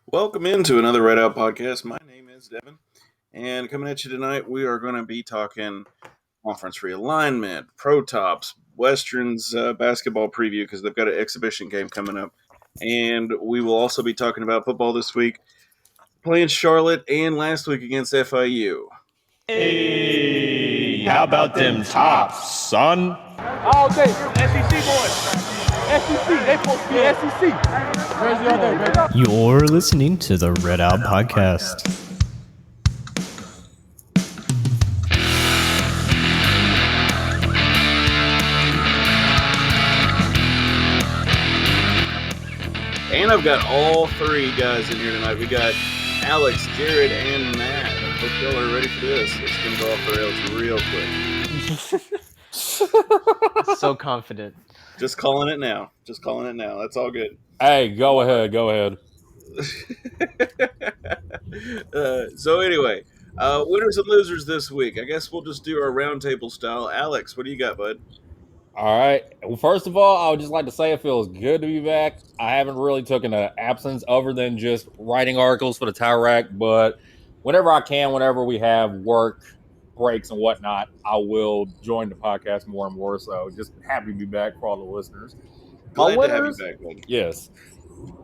Welcome into another Red Out podcast. My name is Devin, and coming at you tonight, we are going to be talking conference realignment, pro tops, Westerns basketball preview because they've got an exhibition game coming up, and we will also be talking about football this week, playing Charlotte and last week against FIU. Hey, how about them tops, son? All day, SEC boys. SEC, they supposed to be SEC. Crazy all day, baby. You're listening to the Red Out Podcast. And I've got all three guys in here tonight. We got Alex, Jared, and Matt. I hope y'all are ready for this. It's going to go off the rails real quick. So confident. Just calling it now. That's all good. Hey, go ahead. So anyway, winners and losers this week. I guess we'll just do our roundtable style. Alex, what do you got, bud? All right. Well, first of all, I would just like to say it feels good to be back. I haven't really taken an absence other than just writing articles for the Tower Rack, but whenever I can, whenever we have work breaks and whatnot, I will join the podcast more and more. So just happy to be back for all the listeners. Glad to have you back, bud. Yes.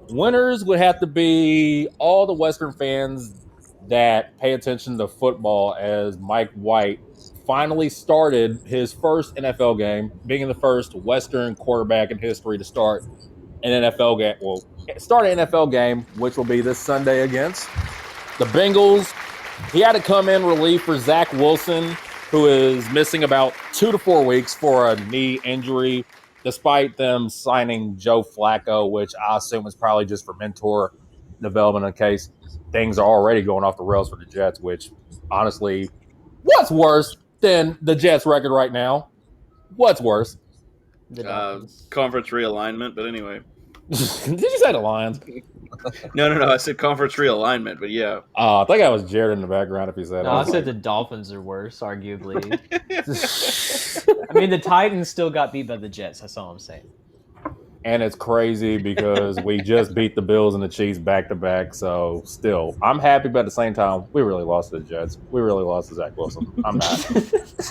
Winners would have to be all the Western fans that pay attention to football, as Mike White finally started his first NFL game, being the first Western quarterback in history to start an NFL game. Well, start an NFL game, which will be this Sunday against the Bengals. He had to come in relief for Zach Wilson, who is missing about 2 to 4 weeks for a knee injury, despite them signing Joe Flacco, which I assume is probably just for mentor development in case things are already going off the rails for the Jets, which honestly, what's worse than the Jets record right now? What's worse? Conference realignment, but anyway. Did you say the Lions? No. I said conference realignment, but yeah. I think I was Jared in the background if he said No, I said the Dolphins are worse, arguably. I mean, the Titans still got beat by the Jets. That's all I'm saying. And it's crazy because we just beat the Bills and the Chiefs back-to-back. So still, I'm happy, but at the same time, we really lost to the Jets. We really lost to Zach Wilson. I'm not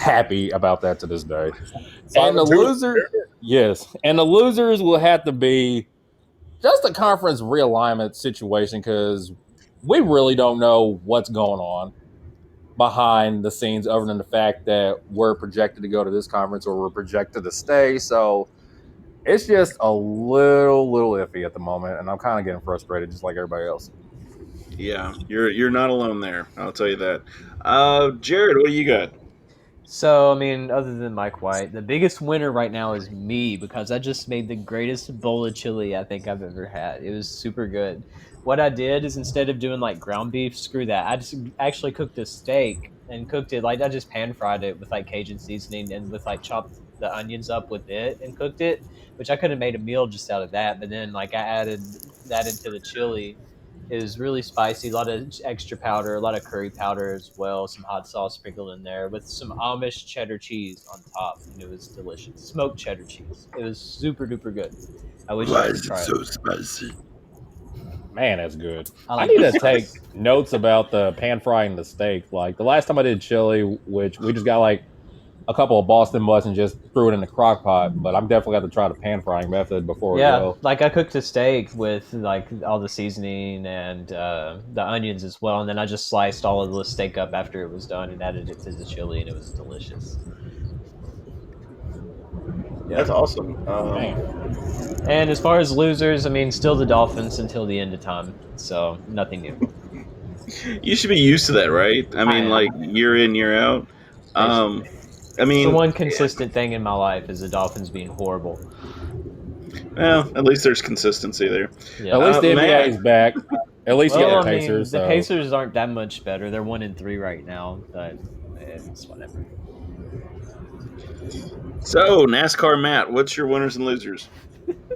happy about that to this day. And the losers will have to be just a conference realignment situation because we really don't know what's going on behind the scenes other than the fact that we're projected to go to this conference or we're projected to stay. So it's just a little iffy at the moment, and I'm kind of getting frustrated just like everybody else. Yeah, you're not alone there. I'll tell you that. Jared, what do you got? So, I mean, other than Mike White, the biggest winner right now is me because I just made the greatest bowl of chili I think I've ever had. It was super good. What I did is instead of doing like ground beef, screw that. I just actually cooked a steak and cooked it like I just pan fried it with like Cajun seasoning and with like chopped the onions up with it and cooked it, which I could have made a meal just out of that. But then like I added that into the chili. It was really spicy, a lot of extra powder, a lot of curry powder as well, some hot sauce sprinkled in there with some Amish cheddar cheese on top, and it was delicious. Smoked cheddar cheese. It was super duper good. I wish I could try it. Spicy? Man, that's good. I I need to take notes about the pan frying the steak. Like the last time I did chili, which we just got like a couple of Boston butts and just threw it in the crock pot, but I'm definitely got to try the pan frying method before we go. Like I cooked a steak with like all the seasoning and the onions as well, and then I just sliced all of the steak up after it was done and added it to the chili, and it was delicious. Yeah. That's awesome. And as far as losers, I mean, still the Dolphins until the end of time, so nothing new. You should be used to that, right? I mean, like year in, year out. I mean, the one consistent thing in my life is the Dolphins being horrible. Well, at least there's consistency there. Yeah. At least the NBA is back. At least you got the Pacers. The Pacers aren't that much better. They're 1-3 right now, but it's whatever. So, NASCAR Matt, what's your winners and losers?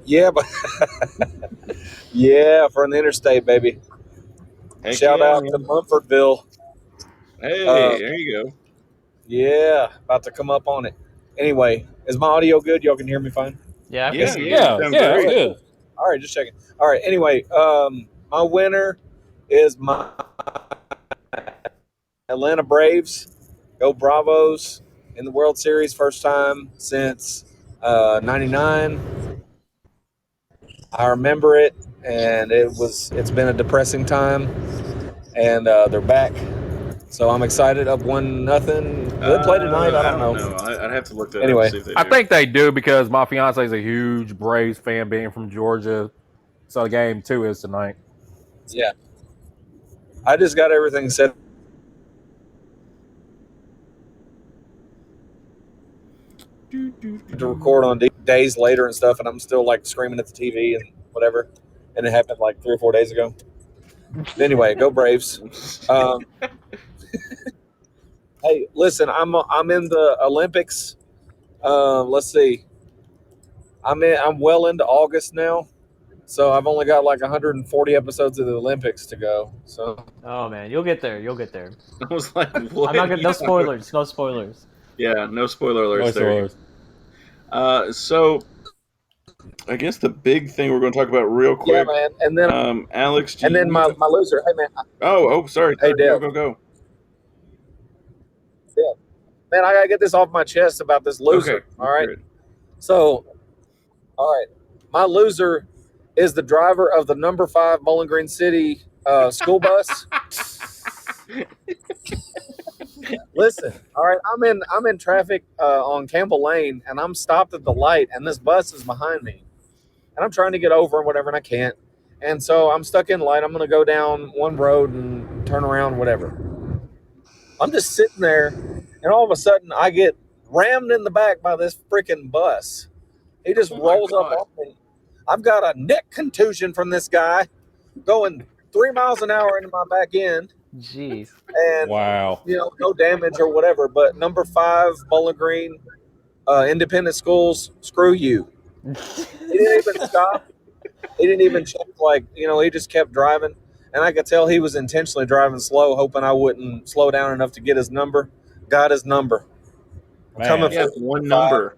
Yeah, but for an interstate, baby. Heck Shout yeah, out man. to Mumfordville. Hey, there you go. Yeah, about to come up on it. Anyway, is my audio good? Y'all can hear me fine? Yeah, yeah, good. All right, just checking. All right, anyway, My winner is my Atlanta Braves. Go Bravos in the World Series, first time since '99. I remember it, and it's been a depressing time, and they're back. So I'm excited. Up 1-0. Do they play tonight? I don't know. I'd have to look that Anyway. up to see if they do. I think they do because my fiance is a huge Braves fan, being from Georgia. So game 2 is tonight. Yeah. I just got everything set to record on days later and stuff, and I'm still like screaming at the TV and whatever. And it happened like 3 or 4 days ago. Anyway, go Braves. Hey, listen, I'm in the Olympics. Let's see. I'm well into August now, so I've only got like 140 episodes of the Olympics to go. So, Oh man, you'll get there. You'll get there. I was like, what? I'm not gonna. No spoilers. No spoilers. Yeah, no spoiler alerts No there. spoilers. So, I guess the big thing we're going to talk about real quick. yeah, man. And then Alex. and then my loser. Hey, man. Sorry. Hey, Dale. Go. Man, I gotta get this off my chest about this loser. Okay. All right. So, all right, my loser is the driver of the number 5 Bowling Green City school bus. Listen, all right, I'm in traffic on Campbell Lane, and I'm stopped at the light, and this bus is behind me, and I'm trying to get over and whatever, and I can't, and so I'm stuck in the light. I'm gonna go down one road and turn around, whatever. I'm just sitting there, and all of a sudden I get rammed in the back by this freaking bus. He just rolls up on me. I've got a neck contusion from this guy going 3 miles an hour into my back end. Jeez. And, Wow. no damage or whatever. But number 5, Bowling Green, independent schools, screw you. He didn't even stop. He didn't even check, he just kept driving. And I could tell he was intentionally driving slow, hoping I wouldn't slow down enough to get his number. Got his number. Man. Coming Yeah, for one number.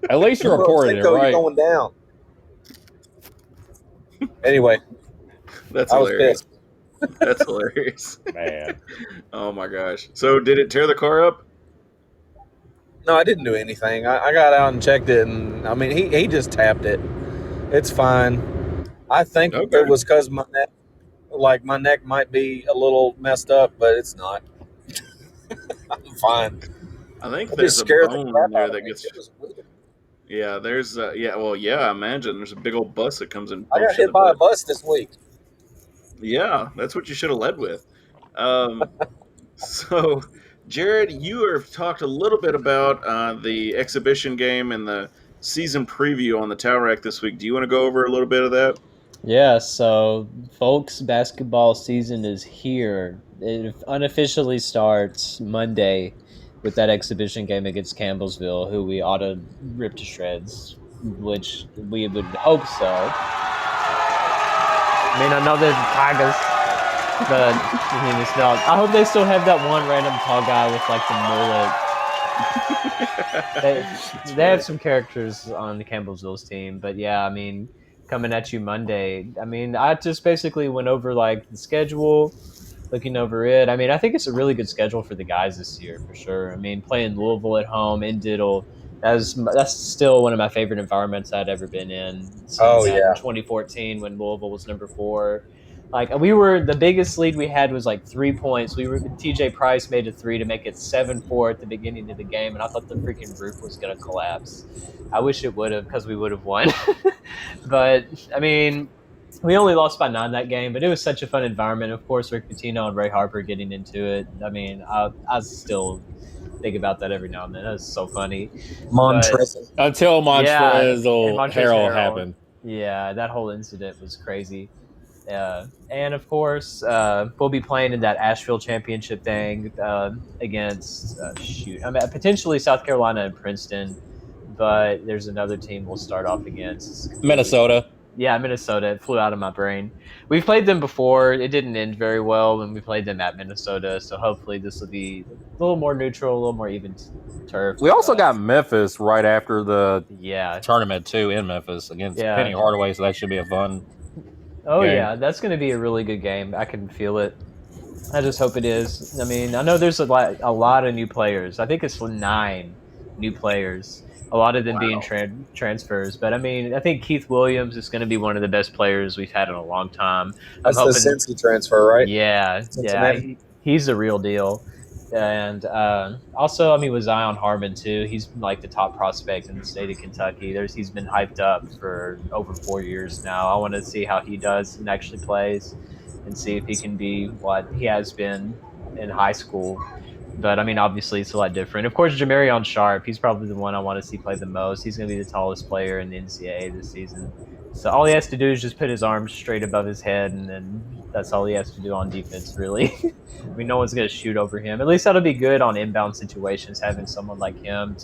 At least you reported it, right? You're going down. Anyway, That's I was hilarious. pissed. That's hilarious. Man. Oh my gosh. So did it tear the car up? No, I didn't do anything. I got out and checked it, and I mean, he just tapped it. It's fine. I think Okay. it was because my neck might be a little messed up, but it's not. I'm fine. I think It there's just a scared the bone crap in there out of that me. gets. It was weird. Yeah, there's. I imagine there's a big old bus that comes in. I got hit by a bus this week. Yeah, that's what you should have led with. So, Jared, you have talked a little bit about the exhibition game and the season preview on the Towel Rack this week. Do you want to go over a little bit of that? Yeah, so folks, basketball season is here. It unofficially starts Monday with that exhibition game against Campbellsville, who we ought to rip to shreds, which we would hope so. I mean, I know there's the Tigers, but I mean, it's not. I hope they still have that one random tall guy with like the mullet. They have some characters on the Campbellsville's team, but yeah, I mean, coming at you Monday. I mean, I just basically went over like the schedule, looking over it. I mean, I think it's a really good schedule for the guys this year for sure. I mean, playing Louisville at home in Diddle, that's still one of my favorite environments I'd ever been in. In 2014 when Louisville was number 4. Like the biggest lead we had was like 3 points. TJ Price made a 3 to make it 7-4 at the beginning of the game, and I thought the freaking roof was gonna collapse. I wish it would have, because we would have won. But I mean, we only lost by 9 that game, but it was such a fun environment. Of course, Rick Pitino and Ray Harper getting into it. I mean, I still think about that every now and then. That was so funny. Montrez. Until Montrez Montrezl Harrell Harrell happened. Yeah, that whole incident was crazy. And of course, we'll be playing in that Asheville championship thing against potentially South Carolina and Princeton, but there's another team we'll start off against. Minnesota. Yeah, Minnesota. It flew out of my brain. We've played them before. It didn't end very well when we played them at Minnesota, so hopefully this will be a little more neutral, a little more even turf. We also got Memphis right after the yeah tournament too in Memphis against Penny Hardaway, so that should be a fun Oh game. yeah, that's going to be a really good game. I can feel it. I just hope it is. I mean, I know there's a lot of new players. I think it's 9 new players. A lot of them being transfers. But I mean, I think Keith Williams is going to be one of the best players we've had in a long time. I'm That's the hoping. Cincy transfer, right? Yeah, Cincinnati. he's the real deal. And also, I mean, with Zion Harmon too, he's like the top prospect in the state of Kentucky. He's been hyped up for over 4 years now. I want to see how he does and actually plays, and see if he can be what he has been in high school. But I mean, obviously, it's a lot different. Of course, Jamarion Sharp, he's probably the one I want to see play the most. He's going to be the tallest player in the NCAA this season. So all he has to do is just put his arms straight above his head, and then that's all he has to do on defense, really. I mean, no one's going to shoot over him. At least that'll be good on inbound situations, having someone like him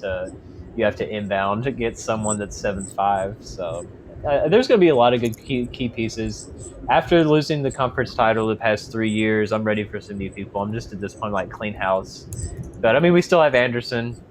you have to inbound to get someone that's 7'5". So there's going to be a lot of good key pieces. After losing the conference title the past 3 years, I'm ready for some new people. I'm just at this point like clean house. But I mean, we still have Anderson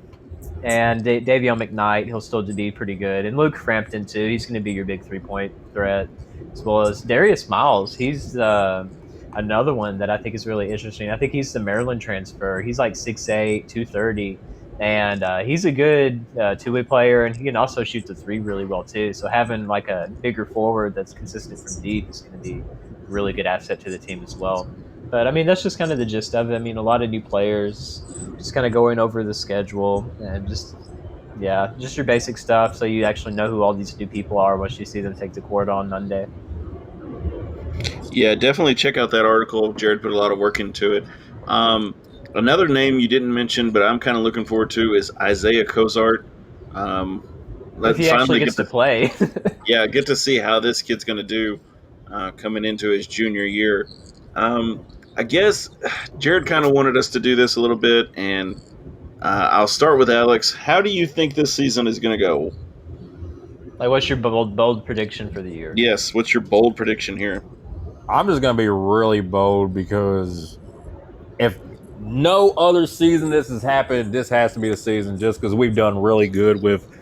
and Davion McKnight. He'll still be pretty good. And Luke Frampton, too. He's going to be your big 3-point threat. As well as Darius Miles. He's another one that I think is really interesting. I think he's the Maryland transfer. He's like 6'8", 230. And he's a good two-way player, and he can also shoot the three really well, too. So having like a bigger forward that's consistent from deep is going to be a really good asset to the team as well. But, I mean, that's just kind of the gist of it. I mean, a lot of new players, just kind of going over the schedule and just your basic stuff so you actually know who all these new people are once you see them take the court on Monday. Yeah, definitely check out that article. Jared put a lot of work into it. Another name you didn't mention, but I'm kind of looking forward to is Isaiah Cozart. If he actually gets to play. Yeah, get to see how this kid's going to do coming into his junior year. I guess Jared kind of wanted us to do this a little bit, and I'll start with Alex. How do you think this season is going to go? Like, what's your bold prediction for the year? Yes, what's your bold prediction here? I'm just going to be really bold because if no other season this has happened, this has to be the season just because we've done really good with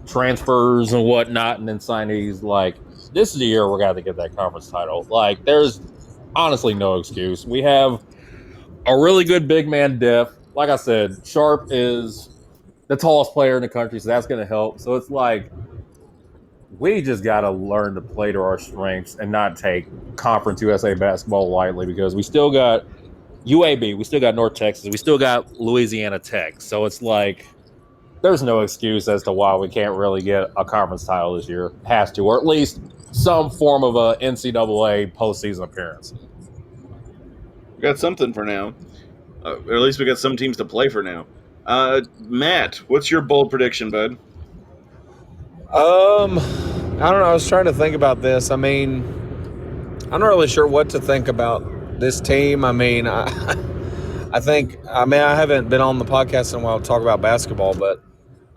transfers and whatnot and then signees. Like, this is the year we're going to get that conference title. Like, there's honestly no excuse. We have a really good big man depth. Like I said, Sharp is the tallest player in the country, so that's going to help. So it's like we just got to learn to play to our strengths and not take Conference USA basketball lightly because we still got UAB, we still got North Texas, we still got Louisiana Tech. So it's like there's no excuse as to why we can't really get a conference title this year. Has to, or at least some form of a NCAA postseason appearance. We got something for now. Or at least we got some teams to play for now. Matt, what's your bold prediction, bud? I don't know. I was trying to think about this. I mean, I'm not really sure what to think about this team. I mean, I haven't been on the podcast in a while to talk about basketball, but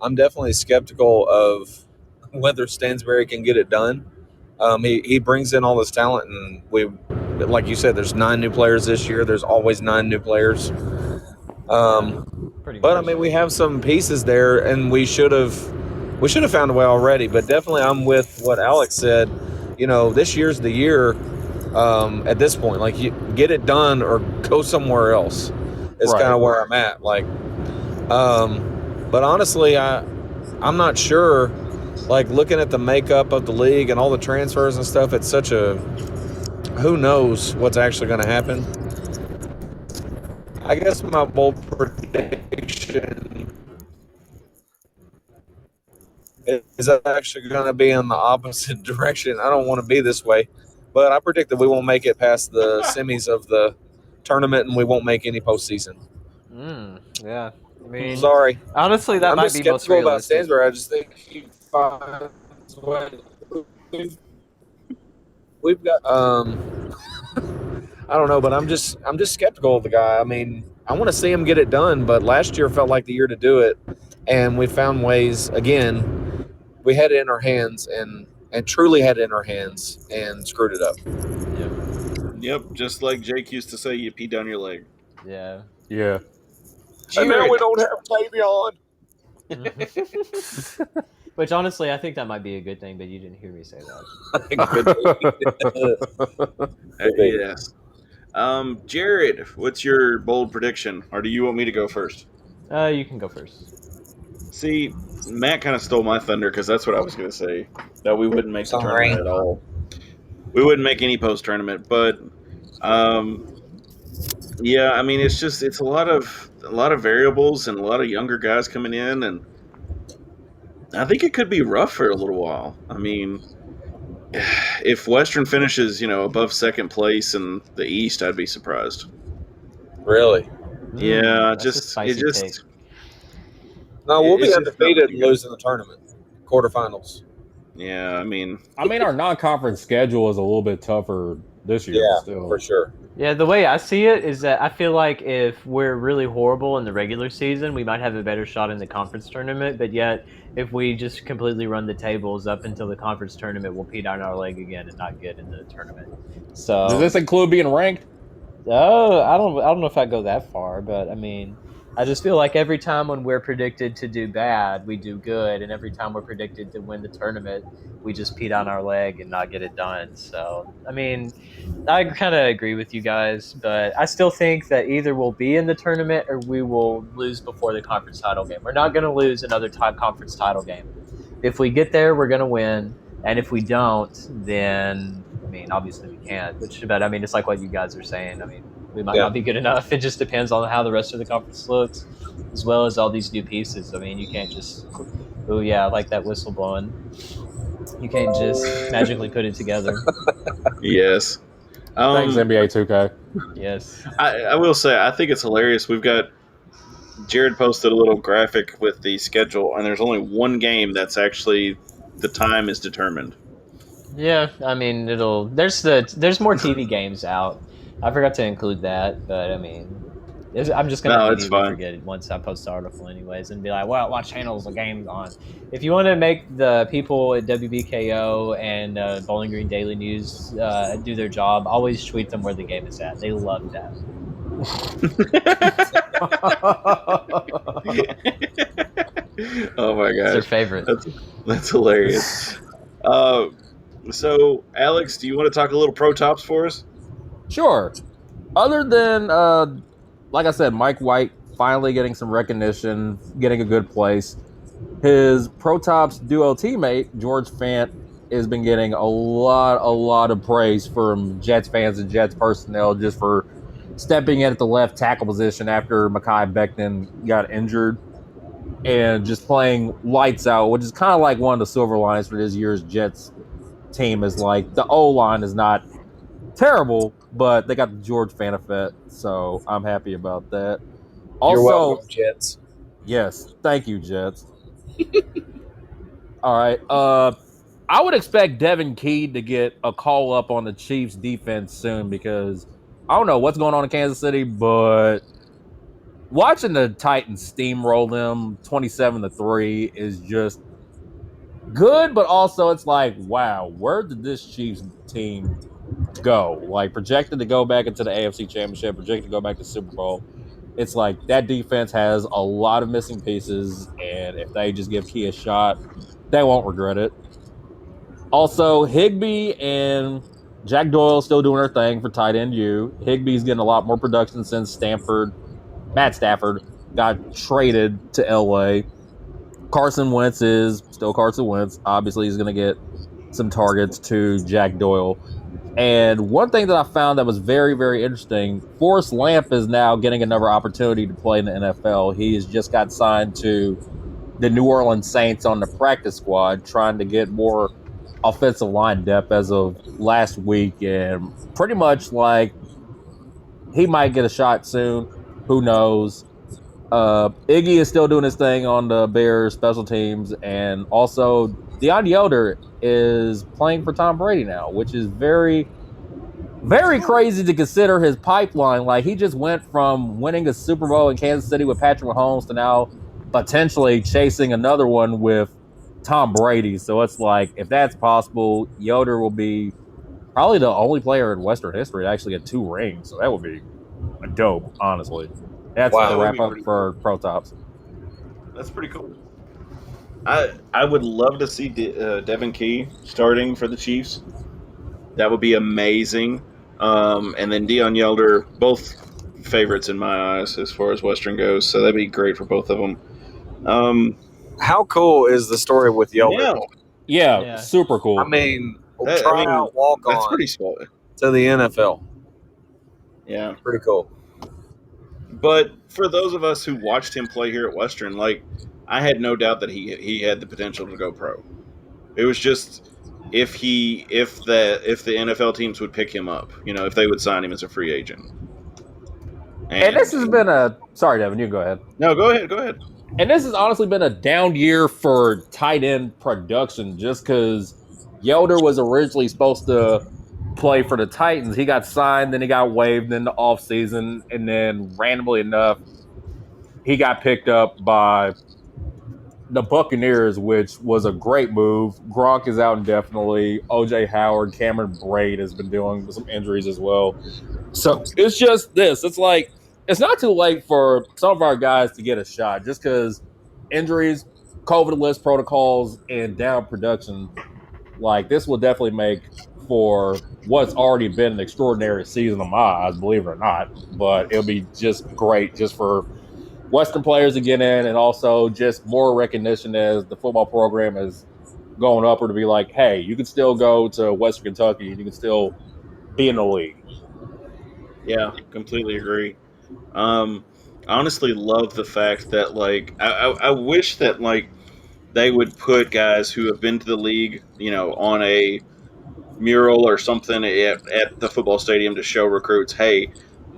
I'm definitely skeptical of whether Stansbury can get it done. He brings in all this talent, and like you said, there's 9 new players this year. There's always 9 new players. But I mean, we have some pieces there, and we should have found a way already. But definitely, I'm with what Alex said. You know, this year's the year. At this point, like, you get it done or go somewhere else. Is kind of where I'm at. Like, but honestly, I'm not sure. Like, looking at the makeup of the league and all the transfers and stuff, it's such a who knows what's actually going to happen. I guess my bold prediction is actually going to be in the opposite direction. I don't want to be this way, but I predict that we won't make it past the semis of the tournament, and we won't make any postseason. Yeah. I mean, sorry. Honestly, that I'm might just be skeptical most realistic. about Stansbury. I just think he finds a way. We've got I don't know, but I'm just skeptical of the guy. I mean, I want to see him get it done, but last year felt like the year to do it, and we found ways. Again, we had it in our hands and truly had it in our hands and screwed it up. Yep, just like Jake used to say, you pee down your leg. Yeah. And now we don't have Tavion. Which honestly, I think that might be a good thing, but you didn't hear me say that. Yes. Jared, what's your bold prediction, or do you want me to go first? You can go first. See, Matt kind of stole my thunder because that's what I was going to say. That we wouldn't make the Sorry. tournament at all. We wouldn't make any post tournament, but yeah, I mean, it's a lot of variables and a lot of younger guys coming in, and I think it could be rough for a little while. I mean, if Western finishes, above second place in the East, I'd be surprised. Really? Yeah, That's a spicy take. No, we'll be It's just not undefeated looking and good. lose in the tournament, quarterfinals. Yeah, I mean, our non-conference schedule is a little bit tougher this year. Yeah, still. for sure. Yeah, the way I see it is that I feel like if we're really horrible in the regular season, we might have a better shot in the conference tournament. But yet, if we just completely run the tables up until the conference tournament, we'll pee down our leg again and not get in the tournament. So Does this include being ranked? Oh, I don't know if I go that far, but I mean, I just feel like every time when we're predicted to do bad, we do good, and every time we're predicted to win the tournament, we just pee down our leg and not get it done. So, I mean, I kind of agree with you guys, but I still think that either we'll be in the tournament or we will lose before the conference title game. We're not going to lose another conference title game. If we get there, we're going to win, and if we don't, then I mean, obviously we can't. But I mean, it's like what you guys are saying. I mean, we might not be good enough. It just depends on how the rest of the conference looks, as well as all these new pieces. I mean, you can't just, oh yeah, I like that whistle blowing. You can't just magically put it together. yes. Thanks, NBA 2K. Yes. I will say, I think it's hilarious. We've got Jared posted a little graphic with the schedule, and there's only one game that's actually the time is determined. Yeah, I mean, there's more TV games out. I forgot to include that, but I mean, I'm just gonna immediately forget it once I post the article, anyways, and be like, "Well, what channels the game's on?" If you want to make the people at WBKO and Bowling Green Daily News do their job, always tweet them where the game is at. They love that. Oh my gosh, it's their favorite. That's hilarious. So, Alex, do you want to talk a little pro tops for us? Sure. Other than, like I said, Mike White finally getting some recognition, getting a good place. His Pro Tops duo teammate, George Fant, has been getting a lot of praise from Jets fans and Jets personnel just for stepping in at the left tackle position after Mekhi Becton got injured and just playing lights out, which is kind of like one of the silver linings for this year's Jets team is like the O-line is not terrible, but they got the George Fant effect, so I'm happy about that. Also, you're welcome, Jets. Yes, thank you, Jets. All right. I would expect Devin Keed to get a call up on the Chiefs defense soon because I don't know what's going on in Kansas City, but watching the Titans steamroll them 27-3 is just good, but also it's like, wow, where did this Chiefs team go? Like projected to go back into the AFC Championship, projected to go back to Super Bowl. It's like that defense has a lot of missing pieces, and if they just give Key a shot, they won't regret it. Also, Higbee and Jack Doyle still doing their thing for tight end U. Higbee's getting a lot more production since Matt Stafford got traded to LA. Carson Wentz is still Carson Wentz. Obviously, he's going to get some targets to Jack Doyle. And one thing that I found that was very, very interesting, Forrest Lamp is now getting another opportunity to play in the NFL. He has just got signed to the New Orleans Saints on the practice squad, trying to get more offensive line depth as of last week. And pretty much like he might get a shot soon. Who knows? Iggy is still doing his thing on the Bears special teams. And also Deion Yoder is playing for Tom Brady now, which is very, very crazy to consider his pipeline. Like he just went from winning the Super Bowl in Kansas City with Patrick Mahomes to now potentially chasing another one with Tom Brady. So it's like, if that's possible, Yoder will be probably the only player in Western history to actually get 2 rings. So that would be dope, honestly. That's the wrap up for Pro Tops. That's pretty cool. I would love to see Devin Key starting for the Chiefs. That would be amazing. And then Deion Yelder, both favorites in my eyes as far as Western goes. So that'd be great for both of them. How cool is the story with Yelder? Yeah, super cool. I mean, That's walk on pretty small. to the NFL. Yeah. Pretty cool. But for those of us who watched him play here at Western, like, I had no doubt that he had the potential to go pro. It was just if the NFL teams would pick him up, if they would sign him as a free agent. And this has been sorry, Devin, you go ahead. No, go ahead. And this has honestly been a down year for tight end production, just because Yelder was originally supposed to play for the Titans. He got signed, then he got waived in the offseason, and then randomly enough, he got picked up by the Buccaneers, which was a great move. Gronk is out indefinitely. OJ Howard, Cameron Braid has been dealing with some injuries as well. So it's just this. It's like, it's not too late for some of our guys to get a shot just because injuries, COVID list protocols, and down production. Like, this will definitely make for what's already been an extraordinary season of my eyes, believe it or not. But it'll be just great just for Western players to get in, and also just more recognition as the football program is going upward to be like, hey, you can still go to Western Kentucky and you can still be in the league. Yeah, completely agree. I honestly love the fact that, like, I wish that, like, they would put guys who have been to the league, on a mural or something at the football stadium to show recruits, hey,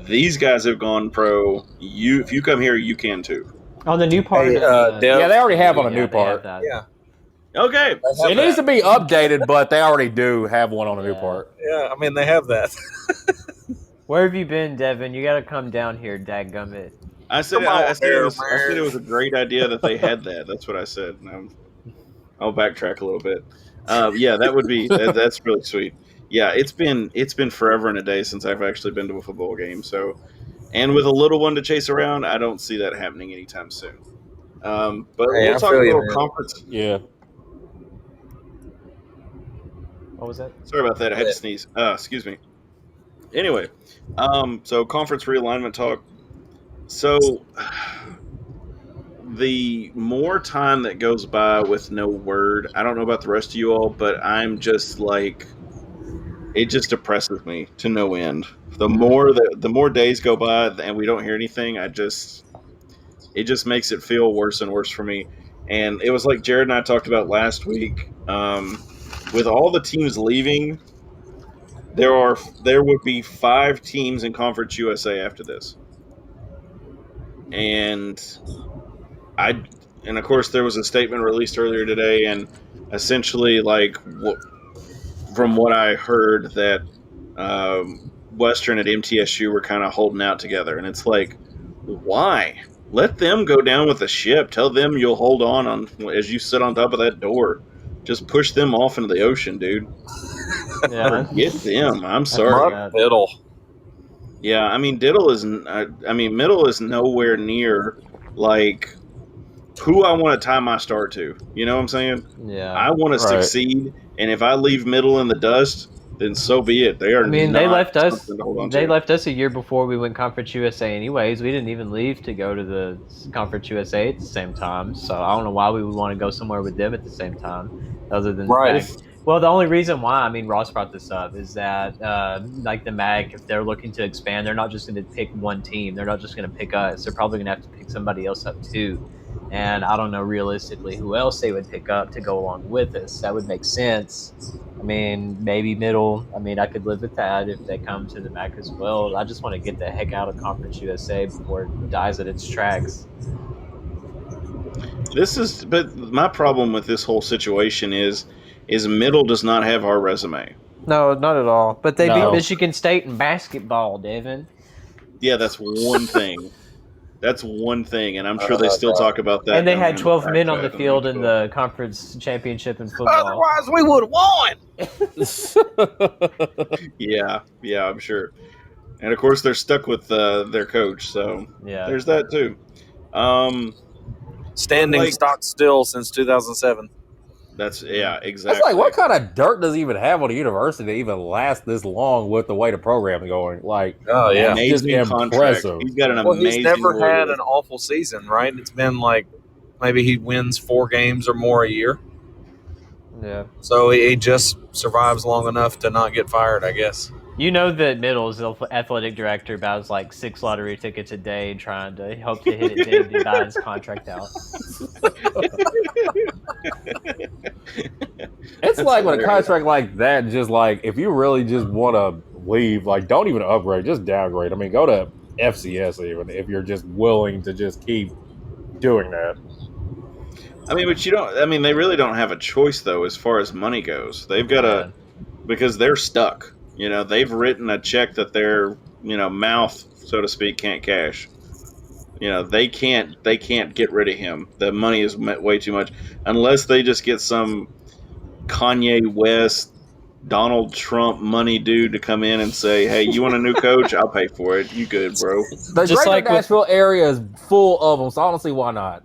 these guys have gone pro. If you come here, you can too. On the new part, yeah, they already have on a new part. Yeah. Okay. It needs to be updated, but they already do have one on a new part. Yeah, I mean, they have that. Where have you been, Devin? You got to come down here, dadgummit. I said it was a great idea that they had that. That's what I said. I'll backtrack a little bit. Yeah, that would be that's really sweet. Yeah, it's been forever and a day since I've actually been to a football game. So, and with a little one to chase around, I don't see that happening anytime soon. But we'll talk a little conference. Yeah. What was that? Sorry about that. I had to sneeze. Excuse me. Anyway, so conference realignment talk. So the more time that goes by with no word, I don't know about the rest of you all, but I'm just like, it just depresses me to no end. The more days go by and we don't hear anything, it just makes it feel worse and worse for me. And it was like Jared and I talked about last week. With all the teams leaving, there would be 5 teams in Conference USA after this. And of course there was a statement released earlier today, and essentially, like, from what I heard, that Western and MTSU were kind of holding out together, and it's like, why? Let them go down with the ship. Tell them you'll hold on as you sit on top of that door. Just push them off into the ocean, dude. Yeah, Forget them. I'm sorry. Diddle. Yeah, I mean, Middle is nowhere near, like, who I want to tie my star to. You know what I'm saying? yeah. I want to succeed, and if I leave Middle in the dust, then so be it. They are. I mean, they left us. something to hold on They to. left us a year before we went Conference USA. Anyways, we didn't even leave to go to the Conference USA at the same time. So I don't know why we would want to go somewhere with them at the same time, other than Right. the fact. Well, the only reason why, I mean, Ross brought this up, is that like the MAC, if they're looking to expand, they're not just going to pick one team. They're not just going to pick us. They're probably going to have to pick somebody else up too. And I don't know realistically who else they would pick up to go along with us. That would make sense. I mean, maybe Middle. I mean, I could live with that if they come to the MAC as well. I just want to get the heck out of Conference USA before it dies at its tracks. But my problem with this whole situation is Middle does not have our resume. No, not at all. But they No. beat Michigan State in basketball, Devin. Yeah, that's one thing. That's one thing, and I'm sure they still talk about that. And they had in 12 men on the Pac-12 field in and the conference championship in football. Otherwise, we would have won. Yeah, I'm sure. And of course, they're stuck with their coach, so Yeah. there's that too. standing Like- stock still since 2007. That's exactly. It's like, what kind of dirt does he even have on a university to even last this long with the way the program's going? Like, Oh yeah. just amazing contract. impressive. He's got an Well, amazing. he's never had lawyer. an awful season, right? It's been like maybe he wins 4 games or more a year. Yeah. So he just survives long enough to not get fired, I guess. You know that Middle's the athletic director buys like 6 lottery tickets a day, trying to hope to hit it big to buy his contract out. It's like with a hilarious. contract like that, just like if you really just want to leave, like don't even upgrade, just downgrade. I mean, go to FCS even if you're just willing to just keep doing that. I mean, but you don't. I mean, they really don't have a choice though, as far as money goes. They've got to, because they're stuck. You know, they've written a check that their mouth, so to speak, can't cash. You know, they can't get rid of him. The money is way too much, unless they just get some Kanye West, Donald Trump money dude to come in and say, "Hey, you want a new coach? I'll pay for it. You good, bro?" The Just greater like with- Nashville area is full of them, so honestly, why not?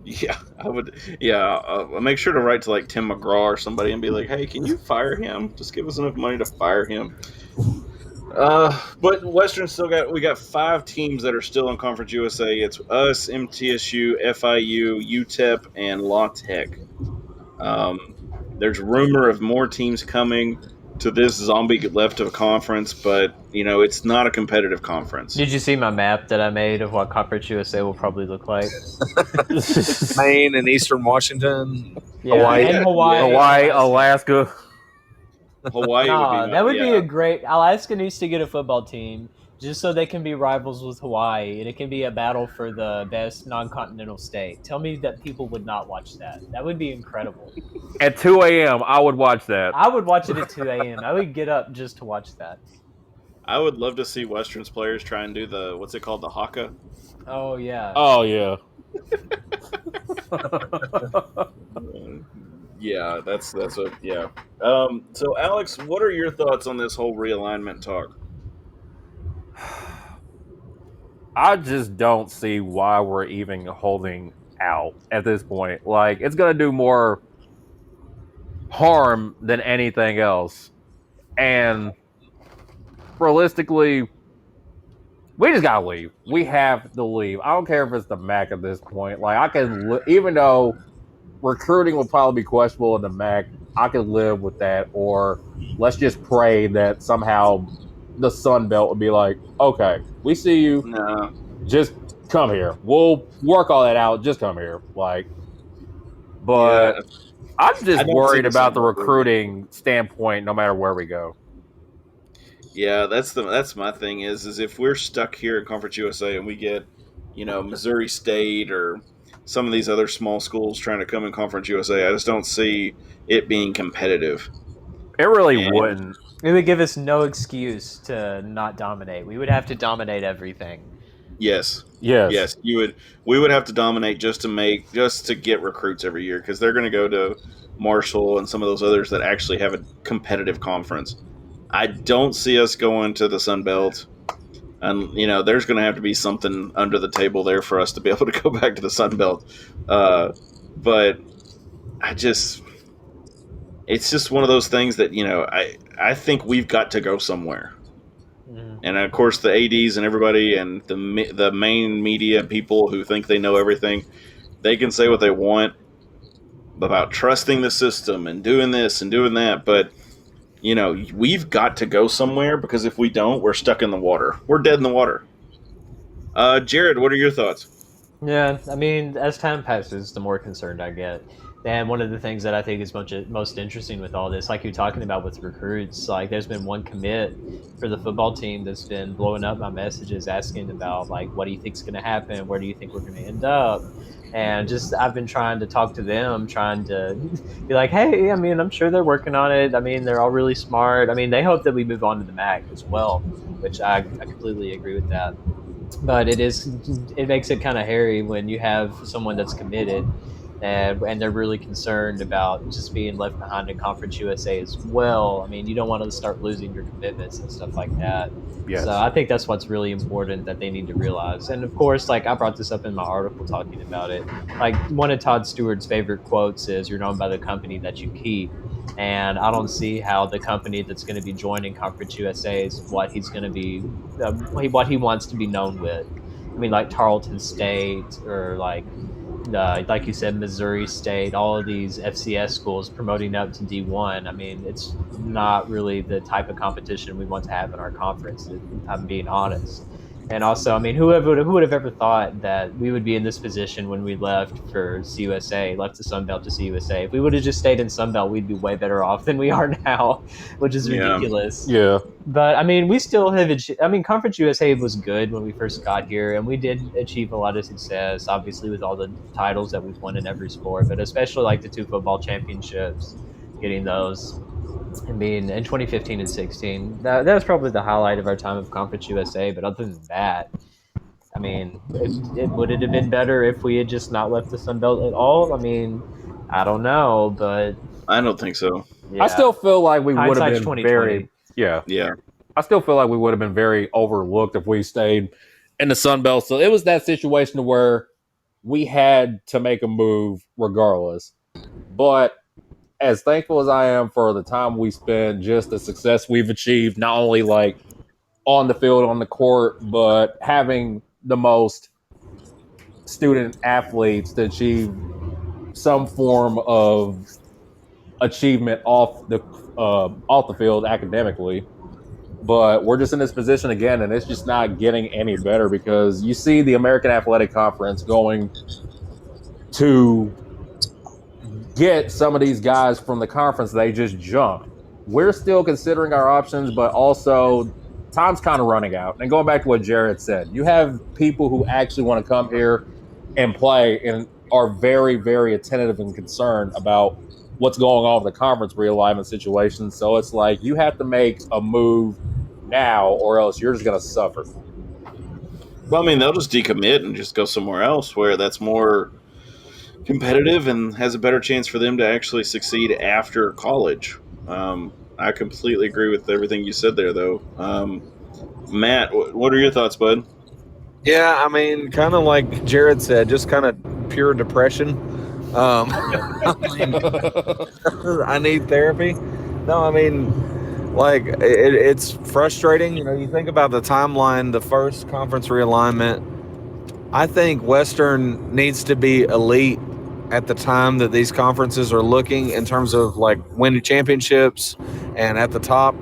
Yeah, I would. Yeah, I'll make sure to write to like Tim McGraw or somebody and be like, "Hey, can you fire him? Just give us enough money to fire him." But Western we got 5 teams that are still in Conference USA. It's us, MTSU, FIU, UTEP, and La Tech. There's rumor of more teams coming to this zombie left of conference, but it's not a competitive conference. Did you see my map that I made of what Conference USA will probably look like? Maine and Eastern Washington. Yeah, Hawaii. and Hawaii. Hawaii, Alaska. Hawaii would be that would be a great. Alaska needs to get a football team just so they can be rivals with Hawaii, and it can be a battle for the best non-continental state. Tell me that people would not watch that. That would be incredible. At 2 a.m., I would watch that. I would watch it at 2 a.m. I would get up just to watch that. I would love to see Western's players try and do the what's it called, the haka. Oh yeah. Oh yeah. Yeah, that's what. Yeah. So Alex, what are your thoughts on this whole realignment talk? I just don't see why we're even holding out at this point. Like, it's going to do more harm than anything else. And realistically, we just got to leave. We have to leave. I don't care if it's the MAC at this point. Like, I can, even though recruiting will probably be questionable in the MAC, I can live with that. Or let's just pray that somehow the Sun Belt would be like, okay, we see you. No. Just come here. We'll work all that out. Just come here. Like, but Yeah. I'm I just don't worried see the about the Sun Belt recruiting standpoint, no matter where we go. Yeah, that's my thing is if we're stuck here in Conference USA and we get, Missouri State or some of these other small schools trying to come in Conference USA, I just don't see it being competitive. It really And- wouldn't. It would give us no excuse to not dominate. We would have to dominate everything. Yes. Yes. Yes, we would have to dominate just to get recruits every year because they're going to go to Marshall and some of those others that actually have a competitive conference. I don't see us going to the Sun Belt, and there's going to have to be something under the table there for us to be able to go back to the Sun Belt. But it's just one of those things that I think we've got to go somewhere. And of course, the ADs and everybody and the main media people who think they know everything, they can say what they want about trusting the system and doing this and doing that. But, we've got to go somewhere because if we don't, we're stuck in the water. We're dead in the water. Jared, what are your thoughts? Yeah, I mean, as time passes, the more concerned I get. And one of the things that I think is most interesting with all this, like you're talking about with recruits, like there's been one commit for the football team that's been blowing up my messages asking about, like, what do you think's going to happen? Where do you think we're going to end up? And just I've been trying to talk to them, trying to be like, hey, I mean, I'm sure they're working on it. I mean, they're all really smart. I mean, they hope that we move on to the MAC as well, which I completely agree with that. But it makes it kind of hairy when you have someone that's committed and they're really concerned about just being left behind in Conference USA as well. I mean, you don't want to start losing your commitments and stuff like that. Yes. So I think that's what's really important that they need to realize. And of course, like I brought this up in my article talking about it, like one of Todd Stewart's favorite quotes is, "You're known by the company that you keep." And I don't see how the company that's going to be joining Conference USA is what he's going to be, what he wants to be known with. I mean, like Tarleton State or like you said, Missouri State, all of these FCS schools promoting up to D1. I mean, it's not really the type of competition we want to have in our conference, if I'm being honest. And also, I mean, who would have ever thought that we would be in this position when we left for CUSA, left the Sun Belt to CUSA? If we would have just stayed in Sun Belt, we'd be way better off than we are now, which is ridiculous. Yeah. But I mean, we still have. I mean, Conference USA was good when we first got here, and we did achieve a lot of success. Obviously, with all the titles that we've won in every sport, but especially like the 2 football championships, getting those. I mean, in 2015 and 16, that was probably the highlight of our time of Conference USA. But other than that, I mean, would it have been better if we had just not left the Sun Belt at all? I mean, I don't know, but I don't think so. yeah. I still feel like we would have Hindsight's been 2020. very Yeah. I still feel like we would have been very overlooked if we stayed in the Sun Belt. So it was that situation where we had to make a move regardless. But as thankful as I am for the time we spent, just the success we've achieved, not only like on the field, on the court, but having the most student athletes to achieve some form of achievement off the field academically. But we're just in this position again, and it's just not getting any better because you see the American Athletic Conference going to get some of these guys from the conference they just jumped. We're still considering our options, but also time's kind of running out. And going back to what Jared said, you have people who actually want to come here and play and are very, very attentive and concerned about what's going on with the conference realignment situation. So it's like you have to make a move now or else you're just going to suffer. Well, I mean, they'll just decommit and just go somewhere else where that's more competitive and has a better chance for them to actually succeed after college. I completely agree with everything you said there, though. Matt, what are your thoughts, bud? Yeah, I mean, kind of like Jared said, just kind of pure depression. I need therapy. No, I mean, like it's frustrating. You know, you think about the timeline, the first conference realignment. I think Western needs to be elite at the time that these conferences are looking in terms of like winning championships and at the top.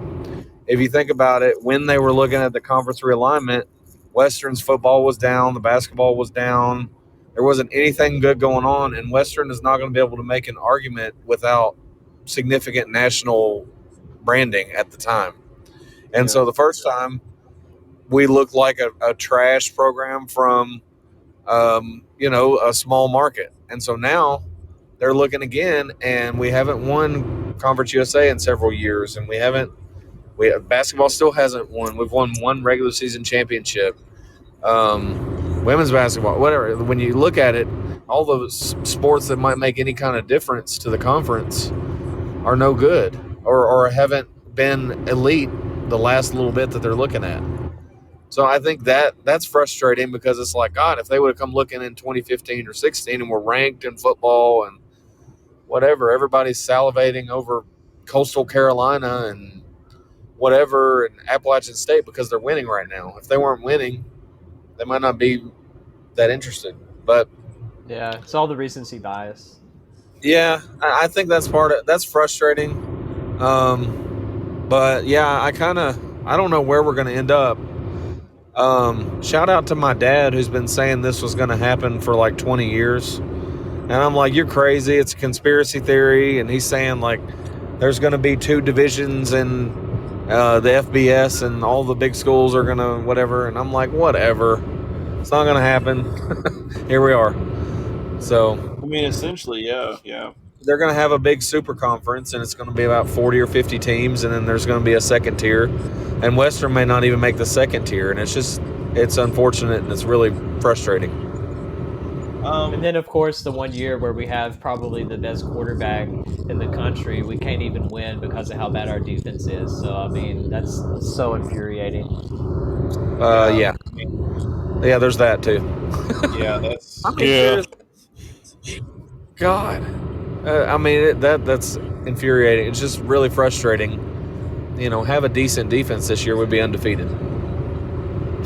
If you think about it, when they were looking at the conference realignment, Western's football was down, the basketball was down. There wasn't anything good going on, and Western is not going to be able to make an argument without significant national branding at the time. And so the first time we looked like a trash program from, a small market. And so now they're looking again, and we haven't won Conference USA in several years, and basketball still hasn't won. We've won one regular season championship. Women's basketball, whatever. When you look at it, all those sports that might make any kind of difference to the conference are no good or haven't been elite the last little bit that they're looking at. So I think that's frustrating because it's like, God, if they would have come looking in 2015 or 16 and were ranked in football and whatever, everybody's salivating over Coastal Carolina and whatever and Appalachian State because they're winning right now. If they weren't winning, they might not be that interested. But yeah, it's all the recency bias. Yeah, I think that's that's frustrating. But yeah, I don't know where we're going to end up. Shout out to my dad who's been saying this was going to happen for like 20 years. And I'm like, you're crazy. It's a conspiracy theory. And he's saying like there's going to be 2 divisions in the FBS and all the big schools are going to whatever. And I'm like, whatever. It's not going to happen. Here we are. So, I mean, essentially, yeah. They're going to have a big super conference, and it's going to be about 40 or 50 teams, and then there's going to be a second tier. And Western may not even make the second tier, and it's unfortunate, and it's really frustrating. And then, of course, the 1 year where we have probably the best quarterback in the country, we can't even win because of how bad our defense is. So, I mean, that's so infuriating. Yeah. Yeah, there's that too. Yeah, that's. I mean, Yeah. seriously, God. I mean, that's infuriating. It's just really frustrating. Have a decent defense this year would be undefeated,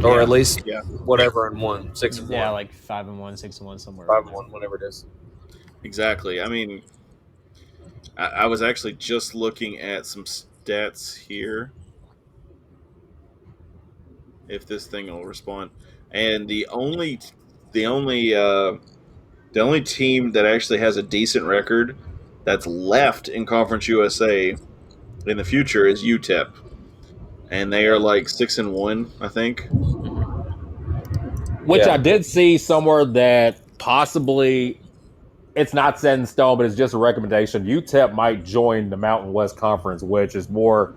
or at least whatever and 1, 6-1, Yeah, like 5-1, 6-1, somewhere. 5-1, whatever it is. Exactly. I mean, I was actually just looking at some stats here. If this thing will respond, and the only team that actually has a decent record that's left in Conference USA in the future is UTEP, and they are like 6-1, I think. Which Yeah. I did see somewhere that possibly it's not set in stone, but it's just a recommendation. UTEP might join the Mountain West Conference, which is more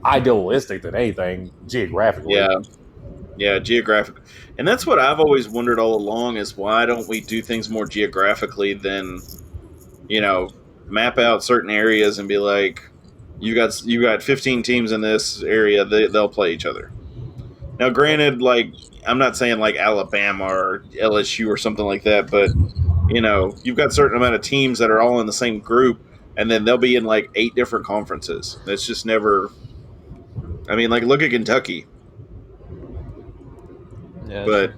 idealistic than anything geographically. Yeah, geographic, and that's what I've always wondered all along is why don't we do things more geographically than map out certain areas and be like, you got 15 teams in this area, they'll play each other. Now, granted, like I'm not saying like Alabama or LSU or something like that, but you've got a certain amount of teams that are all in the same group, and then they'll be in like 8 different conferences. That's just never. I mean, like look at Kentucky, Yeah, but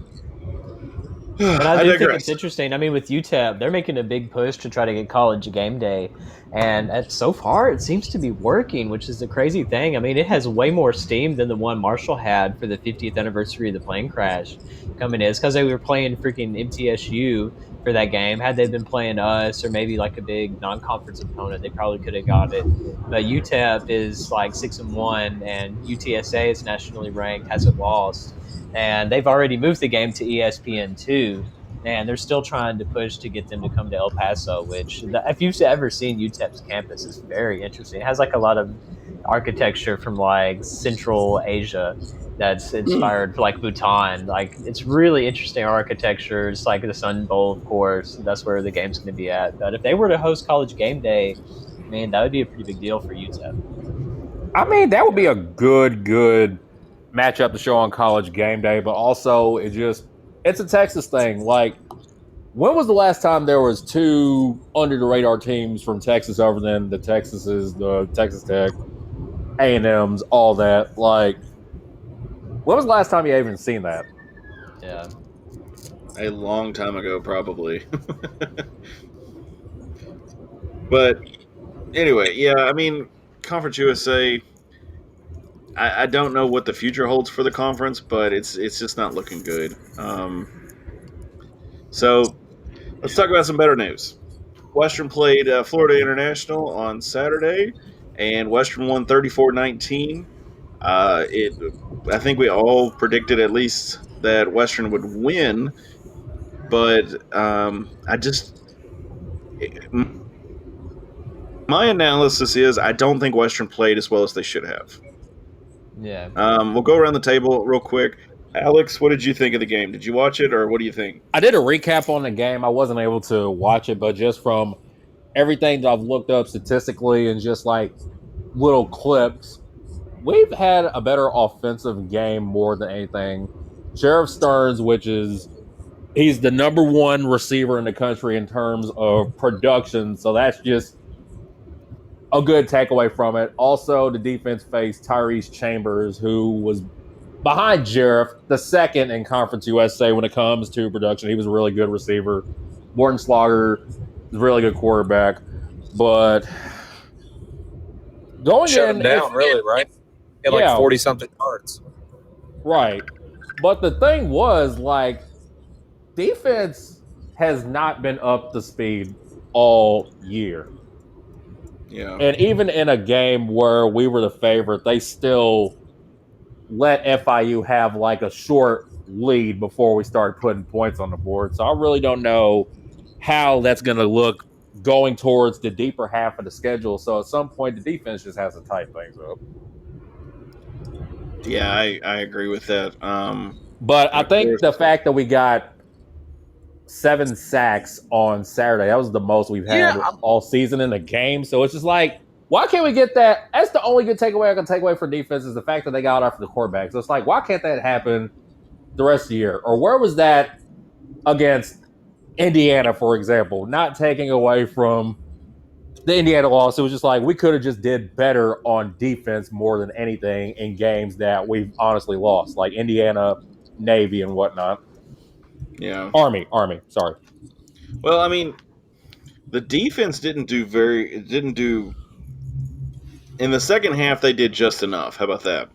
But I I do think digress. it's interesting. I mean, with UTEP, they're making a big push to try to get college game day. And so far, it seems to be working, which is the crazy thing. I mean, it has way more steam than the one Marshall had for the 50th anniversary of the plane crash coming in. It's because they were playing freaking MTSU for that game. Had they been playing us or maybe like a big non conference opponent, they probably could have got it. But UTEP is like 6-1, and UTSA is nationally ranked, hasn't lost, and they've already moved the game to ESPN2, and they're still trying to push to get them to come to El Paso. Which, if you've ever seen UTEP's campus, is very interesting. It has like a lot of architecture from like Central Asia that's inspired like Bhutan. Like it's really interesting architecture. It's like the Sun Bowl, of course. That's where the game's going to be at. But if they were to host College Game Day, man, that would be a pretty big deal for UTEP. I mean, that would be a good matchup to show on College Game Day, but also it's a Texas thing. Like, when was the last time there was 2 under the radar teams from Texas over than the Texas Tech, A&Ms, all that? Like, when was the last time you even seen that? Yeah. A long time ago, probably. But anyway, yeah, I mean, Conference USA. I don't know what the future holds for the conference, but it's just not looking good. So let's talk about some better news. Western played Florida International on Saturday, and Western won 34-19. I think we all predicted at least that Western would win, but my analysis is I don't think Western played as well as they should have. Yeah. We'll go around the table real quick. Alex, what did you think of the game? Did you watch it, or what do you think? I did a recap on the game. I wasn't able to watch it, but just from everything that I've looked up statistically and just like little clips, we've had a better offensive game more than anything. Sheriff Stearns, he's the number 1 receiver in the country in terms of production, so that's just a good takeaway from it. Also, the defense faced Tyrese Chambers, who was behind Sheriff, the second in Conference USA when it comes to production. He was a really good receiver. Morton Slaughter is a really good quarterback, but going Shut in, him down, really, right? He had like 40-something yards. Right. But the thing was, like, defense has not been up to speed all year. Yeah. And even in a game where we were the favorite, they still let FIU have like a short lead before we started putting points on the board. So I really don't know how that's going to look going towards the deeper half of the schedule. So at some point, the defense just has to tighten things up. Yeah, I agree with that. But I think the course. fact that we got 7 sacks on Saturday. That was the most we've had all season in a game. So it's just like, why can't we get that? That's the only good takeaway I can take away for defense is the fact that they got after the quarterback. So it's like, why can't that happen the rest of the year? Or where was that against Indiana, for example? Not taking away from the Indiana loss. It was just like, we could have just did better on defense more than anything in games that we've honestly lost, like Indiana, Navy, and whatnot. Yeah. Army. Sorry. Well, I mean, the defense didn't do in the second half. They did just enough. How about that?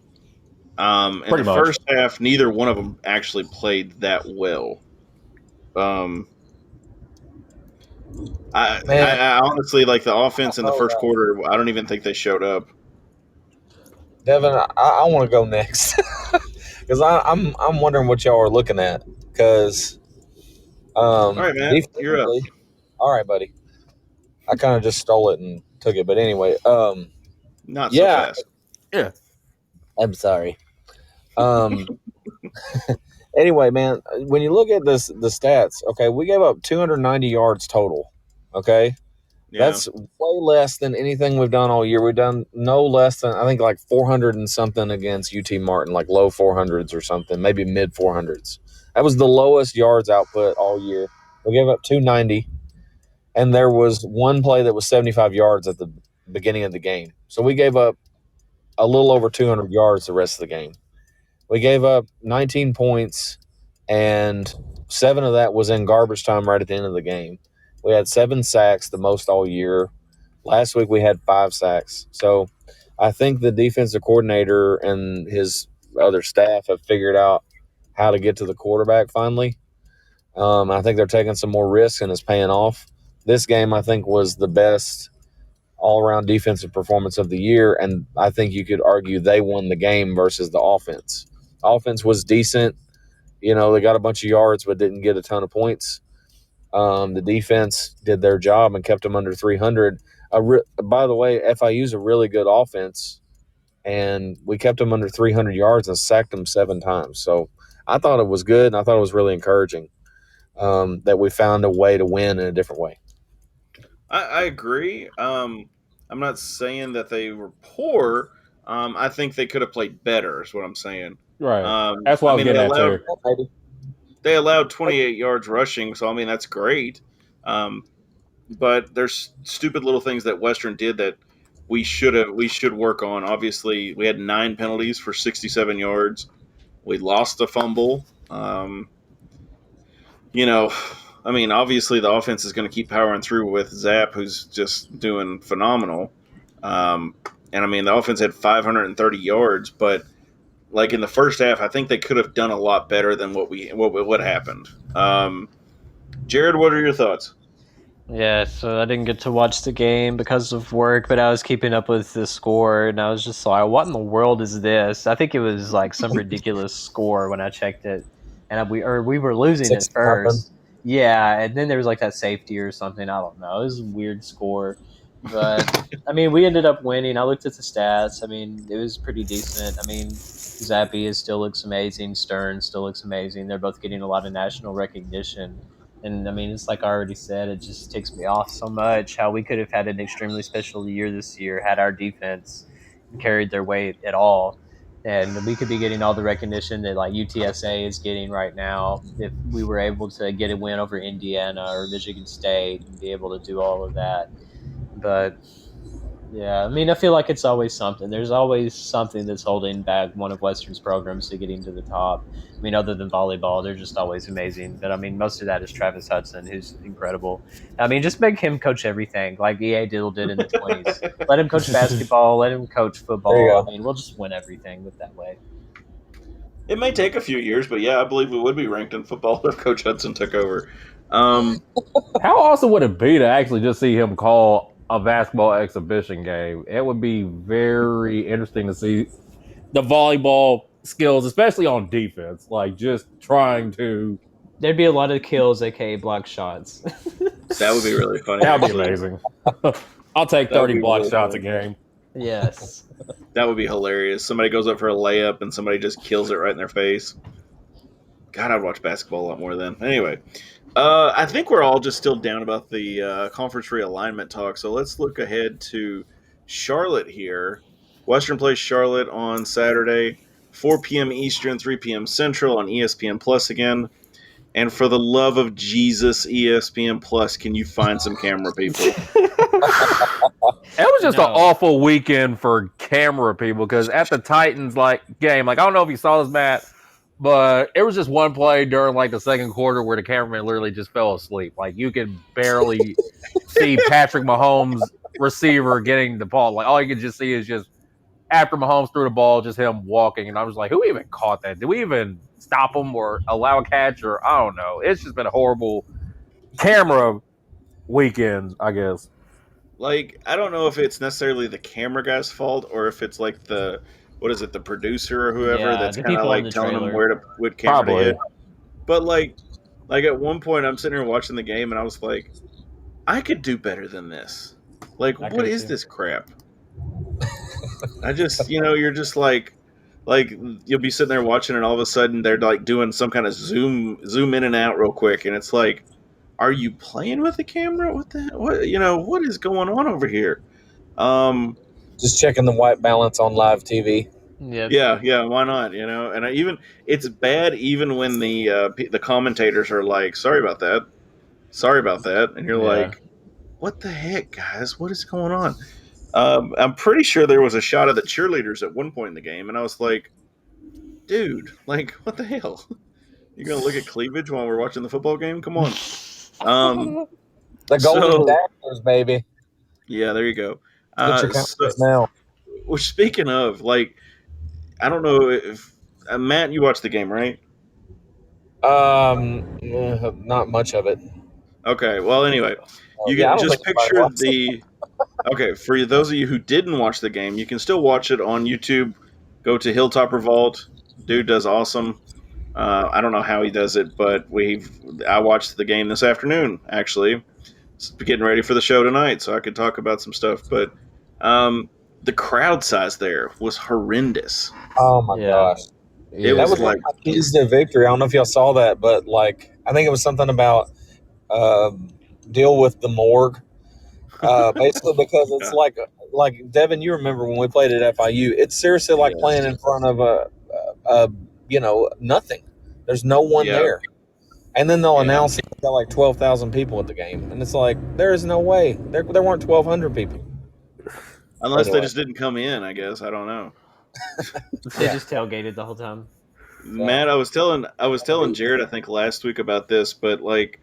In Pretty the much. first half, neither one of them actually played that well. I honestly like the offense in the first quarter. I don't even think they showed up. Devin, I want to go next because I'm wondering what y'all are looking at. Because All right, man, you're up. All right, buddy. I kind of just stole it and took it, but anyway, not so fast. Yeah, I'm sorry. Anyway, man, when you look at the stats, okay, we gave up 290 yards total. Okay. Yeah. That's way less than anything we've done all year. We've done no less than, I think, like 400 and something against UT Martin, like low 400s or something, maybe mid 400s. That was the lowest yards output all year. We gave up 290, and there was one play that was 75 yards at the beginning of the game. So we gave up a little over 200 yards the rest of the game. We gave up 19 points, and 7 of that was in garbage time right at the end of the game. We had 7 sacks, the most all year. Last week we had 5 sacks. So I think the defensive coordinator and his other staff have figured out how to get to the quarterback finally. I think they're taking some more risks, and it's paying off. This game, I think, was the best all-around defensive performance of the year, and I think you could argue they won the game versus the offense. Offense was decent. You know, they got a bunch of yards but didn't get a ton of points. The defense did their job and kept them under 300. By the way, FIU's a really good offense, and we kept them under 300 yards and sacked them 7 times. So I thought it was good, and I thought it was really encouraging that we found a way to win in a different way. I agree. I'm not saying that they were poor. I think they could have played better, is what I'm saying. Right. That's what I was getting at, too. They allowed 28 yards rushing, so, I mean, that's great. But there's stupid little things that Western did that we should work on. Obviously, we had 9 penalties for 67 yards. We lost a fumble. You know, I mean, obviously the offense is going to keep powering through with Zapp, who's just doing phenomenal. And, I mean, the offense had 530 yards, but like in the first half, I think they could have done a lot better than what happened. Jared, what are your thoughts? Yeah, so I didn't get to watch the game because of work, but I was keeping up with the score, and I was just like, what in the world is this? I think it was like some ridiculous score when I checked it, and we were losing at first. Yeah, and then there was like that safety or something. I don't know. It was a weird score. But, I mean, we ended up winning. I looked at the stats. I mean, it was pretty decent. I mean, Zappy still looks amazing. Stern still looks amazing. They're both getting a lot of national recognition. And, I mean, it's like I already said, it just ticks me off so much how we could have had an extremely special year this year had our defense carried their weight at all. And we could be getting all the recognition that, like, UTSA is getting right now if we were able to get a win over Indiana or Michigan State and be able to do all of that. But, yeah, I mean, I feel like it's always something. There's always something that's holding back one of Western's programs to getting to the top. I mean, other than volleyball, they're just always amazing. But, I mean, most of that is Travis Hudson, who's incredible. I mean, just make him coach everything like E.A. Diddle did in the 20s. Let him coach basketball. Let him coach football. I mean, we'll just win everything with that way. It may take a few years, but, yeah, I believe we would be ranked in football if Coach Hudson took over. How awesome would it be to actually just see him call a basketball exhibition game? It would be very interesting to see the volleyball skills, especially on defense, like just trying to. There'd be a lot of kills, aka block shots. That would be really funny. That would be amazing. I'll take 30 block shots a game. Yes. That would be hilarious. Somebody goes up for a layup and somebody just kills it right in their face. God, I'd watch basketball a lot more then. Anyway, I think we're all just still down about the conference realignment talk. So let's look ahead to Charlotte here. Western plays Charlotte on Saturday, 4 p.m. Eastern, 3 p.m. Central on ESPN Plus again. And for the love of Jesus, ESPN Plus, can you find some camera people? It was just an No. awful weekend for camera people because at the Titans game, I don't know if you saw this, Matt, but it was just one play during the second quarter where the cameraman literally just fell asleep. Like you could barely see Patrick Mahomes receiver getting the ball. Like all you could just see is just after Mahomes threw the ball, just him walking. And I was like, who even caught that? Did we even stop him or allow a catch? Or I don't know. It's just been a horrible camera weekend, I guess. Like, I don't know if it's necessarily the camera guy's fault or if it's like the producer or whoever Yeah, that's the kind of people in like the telling them trailer. what camera to Probably. hit. But like at one point, I'm sitting here watching the game and I was like, I could do better than this. Like, I what could is too. this crap? I just, you're just like you'll be sitting there watching and all of a sudden they're like doing some kind of zoom in and out real quick and it's like, are you playing with the camera? What the what is going on over here? Just checking the white balance on live TV. Yep. Yeah, why not? And it's bad even when the commentators are like, sorry about that, and you're Yeah. like, what the heck, guys? What is going on? I'm pretty sure there was a shot of the cheerleaders at one point in the game, and I was like, dude, like, what the hell? You're gonna look at cleavage while we're watching the football game? Come on. Um, The Golden so Daggers, baby. yeah, there you go. Get your So, confidence now. well, speaking of, like, I don't know if Matt, you watched the game, right? Not much of it. Okay. Well, anyway, you Yeah, I can don't think just anybody picture watched it. the. Okay, for those of you who didn't watch the game, you can still watch it on YouTube. Go to Hilltopper Vault. Dude does awesome. I don't know how he does it, but I watched the game this afternoon. Actually, getting ready for the show tonight, so I could talk about some stuff. But the crowd size there was horrendous. Oh my Yeah. gosh. It That was was one like, of my keys to victory. I don't know if y'all saw that, but like I think it was something about deal with the morgue. Basically because it's yeah, like Devin, you remember when we played at FIU? It's seriously like playing in yes, front of a nothing. There's no one yeah, there, and then they'll yeah. announce got like 12,000 people at the game, and it's like there is no way there weren't 1,200 people. Unless they Anyway, just didn't come in, I guess. I don't know. They Yeah. just tailgated the whole time. Matt, I was telling Jared I think last week about this, but like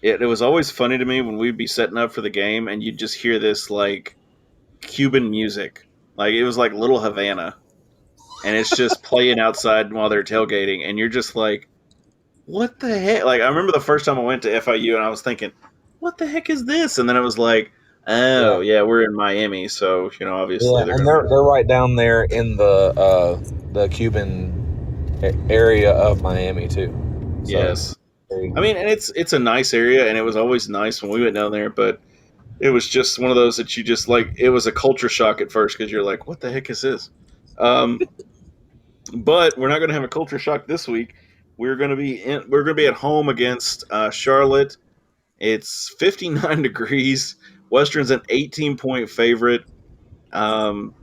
it was always funny to me when we'd be setting up for the game and you'd just hear this like Cuban music. Like it was like Little Havana. And it's just playing outside while they're tailgating and you're just like, what the heck? Like I remember the first time I went to FIU and I was thinking, what the heck is this? And then it was like, Yeah. oh yeah, we're in Miami, so obviously Yeah, they're and gonna. they're right down there in the Cuban area of Miami too. So Yes. there you I go. mean, and it's a nice area and it was always nice when we went down there, but it was just one of those that you just like. It was a culture shock at first because you're like, "What the heck is this?" Um, but we're not going to have a culture shock this week. We're going to be at home against Charlotte. It's 59 degrees. Western's an 18-point favorite. Um,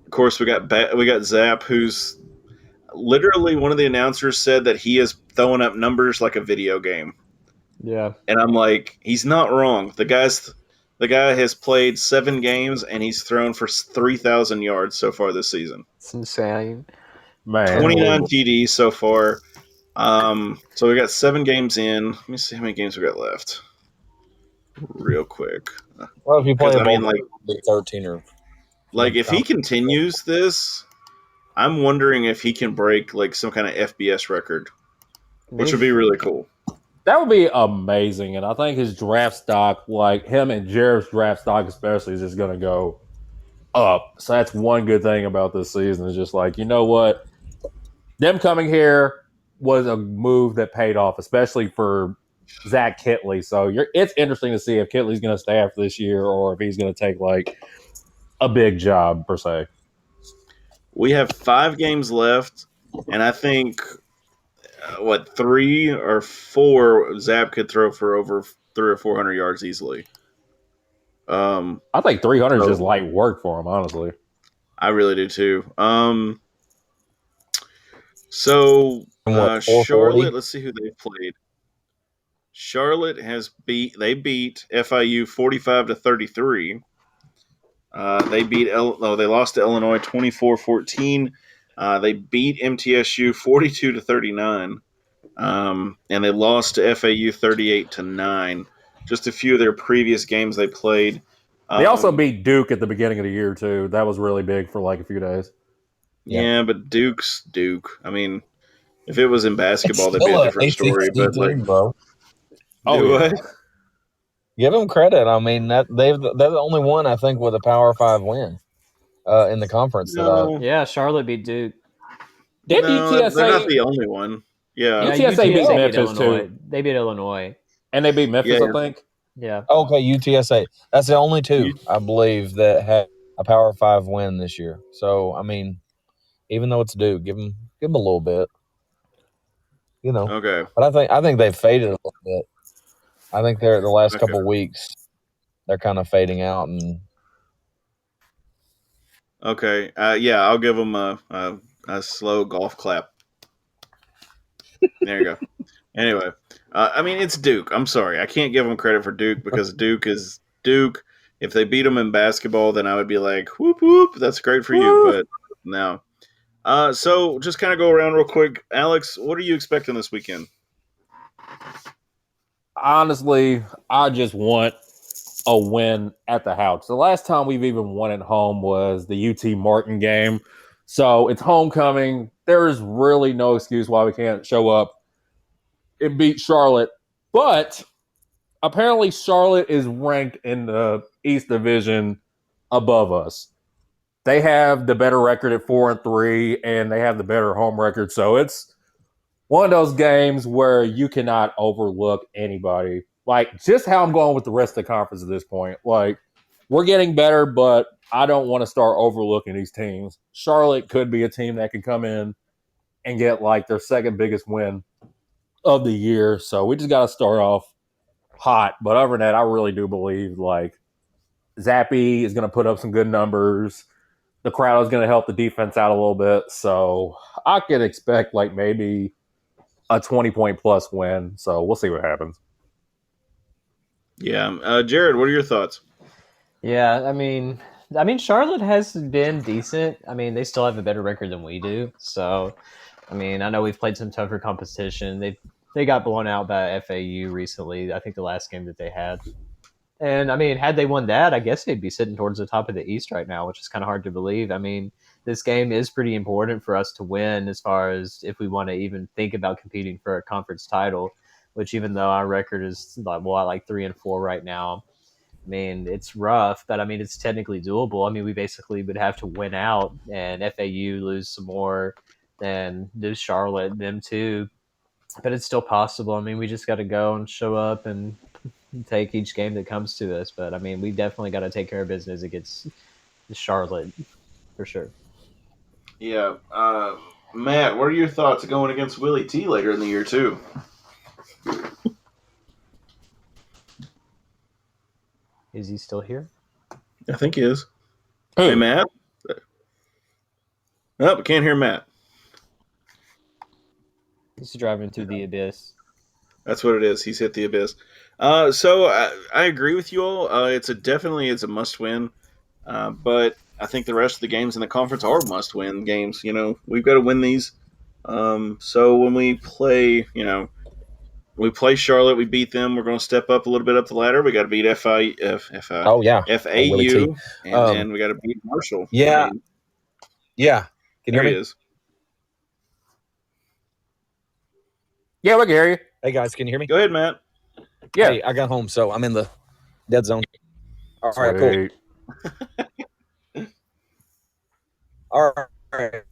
of course, we got Zap, who's literally one of the announcers said that he is throwing up numbers like a video game. Yeah. And I'm like, he's not wrong. The guy has played 7 games and he's thrown for 3,000 yards so far this season. It's insane. Man. 29 TDs so far. So we got 7 games in. Let me see how many games we got left, real quick. Well, if you play Because a I mean, bowl, like, it'll be 13 or if he continues this, I'm wondering if he can break like some kind of FBS record, which would be really cool. That would be amazing. And I think his draft stock, like him and Jared's draft stock especially, is just going to go up. So that's one good thing about this season is just like, you know what? Them coming here was a move that paid off, especially for Zach Kitley. So it's interesting to see if Kitley's going to stay after this year or if he's going to take like a big job per se. We have 5 games left, and I think 3 or 4 Zap could throw for over 300 or 400 yards easily. I think 300 is just light work for him, honestly. I really do too. So Charlotte, let's see who they've played. Charlotte beat FIU 45-33. They lost to Illinois 24-14. They beat MTSU 42-39. And they lost to FAU 38-9. Just a few of their previous games they played. They also beat Duke at the beginning of the year too. That was really big for like a few days. Yeah, but Duke's Duke. I mean, if it was in basketball, that'd be a different story. But like, bro. What? Give them credit. I mean, they're the only one I think with a Power 5 win in the conference. Yeah, Charlotte beat Duke. Did UTSA? They're not the only one. Yeah, UTSA beat Memphis Illinois. too. They beat Illinois, and they beat Memphis, I think. Yeah. Okay, UTSA. That's the only two I believe that had a Power 5 win this year. So I mean, even though it's Duke, give them a little bit. You know. Okay. But I think they've faded a little bit. I think they're the last couple weeks they're kind of fading out and. Okay. Yeah, I'll give them a slow golf clap. There you go. Anyway, I mean, it's Duke. I'm sorry. I can't give them credit for Duke because Duke is Duke. If they beat them in basketball, then I would be like, whoop, whoop, that's great for you. But no. So just kind of go around real quick. Alex, what are you expecting this weekend? Honestly, I just want a win at the house. The last time we've even won at home was the UT Martin game. So it's homecoming. There is really no excuse why we can't show up and beat Charlotte. But apparently Charlotte is ranked in the East Division above us. They have the better record at 4-3, and they have the better home record. So it's one of those games where you cannot overlook anybody. Like, just how I'm going with the rest of the conference at this point. Like, we're getting better, but I don't want to start overlooking these teams. Charlotte could be a team that can come in and get, like, their second biggest win of the year. So we just got to start off hot. But other than that, I really do believe, like, Zappy is going to put up some good numbers. The crowd is going to help the defense out a little bit. So I could expect, like, maybe a 20-point plus win. So we'll see what happens. Yeah. Jared, what are your thoughts? Yeah, I mean, Charlotte has been decent. I mean, they still have a better record than we do. So, I mean, I know we've played some tougher competition. They got blown out by FAU recently. I think the last game that they had. And, I mean, had they won that, I guess they'd be sitting towards the top of the East right now, which is kind of hard to believe. I mean, this game is pretty important for us to win as far as if we want to even think about competing for a conference title, which even though our record is like 3-4 right now, I mean, it's rough, but I mean, it's technically doable. I mean, we basically would have to win out and FAU lose some more than do Charlotte, them too. But it's still possible. I mean, we just got to go and show up and take each game that comes to us. But I mean, we definitely got to take care of business against Charlotte for sure. Yeah. Matt, what are your thoughts going against Willie T later in the year, too? Is he still here? I think he is. Hey, Matt? Oh, we can't hear Matt. He's driving through the abyss. That's what it is. He's hit the abyss. So I agree with you all. It's a must-win. But I think the rest of the games in the conference are must-win games. You know, we've got to win these. So when we play Charlotte, we beat them. We're going to step up a little bit up the ladder. We got to beat FAU, and then we got to beat Marshall. Yeah, yeah. Can you there hear he me? is. Yeah, we can hear you. Hey guys, can you hear me? Go ahead, Matt. Yeah, hey, I got home, so I'm in the dead zone. All right, cool. All right.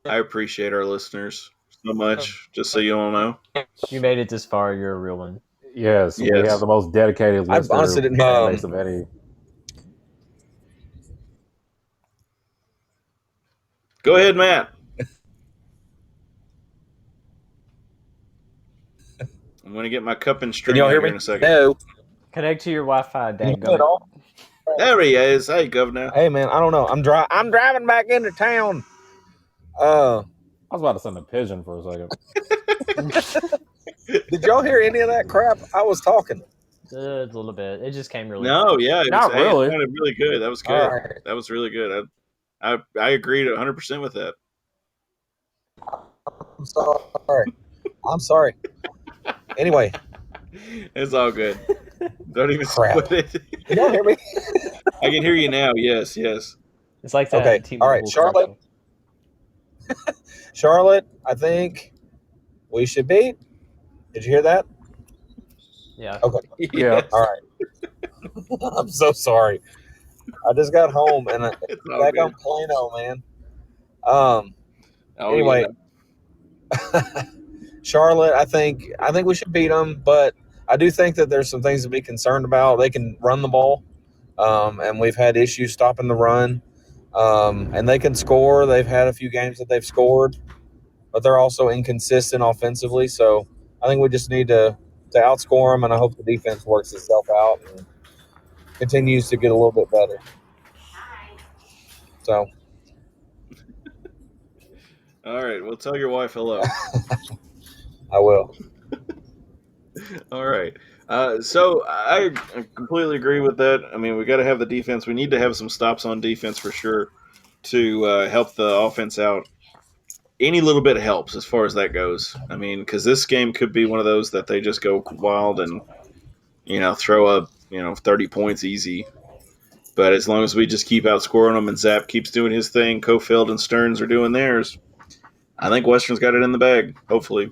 I appreciate our listeners so much. Just so you all know, You made it this far. You're a real one. Yes. We have the most dedicated listener honestly didn't hear base of any. Go ahead, Matt. I'm going to get my cup and Can string y'all out hear here me? in a second. No. Connect to your Wi-Fi, Can you hear me at dadgummit. all? There he is. Hey, Governor. Hey man, I don't know. I'm driving back into town. I was about to send a pigeon for a second. Did y'all hear any of that crap? I was talking. A little bit. It just came really No, quick. yeah. Not really. It sounded really good. That was good. All right. That was really good. I agreed 100% with that. I'm sorry. I'm sorry. Anyway, It's all good. Don't even Crap. split it. can y'all hear me? I can hear you now. Yes. It's like that Okay. T-Mobile All right, Charlotte. commercial. Charlotte, I think we should beat. Did you hear that? Yeah. Okay. Yeah. Yes. All right. I'm so sorry. I just got home and It's all back good. on Plano, man. Oh, Anyway, Charlotte, I think we should beat them, but I do think that there's some things to be concerned about. They can run the ball, and we've had issues stopping the run, and they can score. They've had a few games that they've scored, but they're also inconsistent offensively. So I think we just need to outscore them, and I hope the defense works itself out and continues to get a little bit better. So all right. Well, tell your wife hello. I will. All right. So I completely agree with that. I mean, we got to have the defense. We need to have some stops on defense for sure to help the offense out. Any little bit helps as far as that goes. I mean, because this game could be one of those that they just go wild and throw up 30 points easy. But as long as we just keep outscoring them and Zap keeps doing his thing, Cofield and Stearns are doing theirs, I think Western's got it in the bag. Hopefully.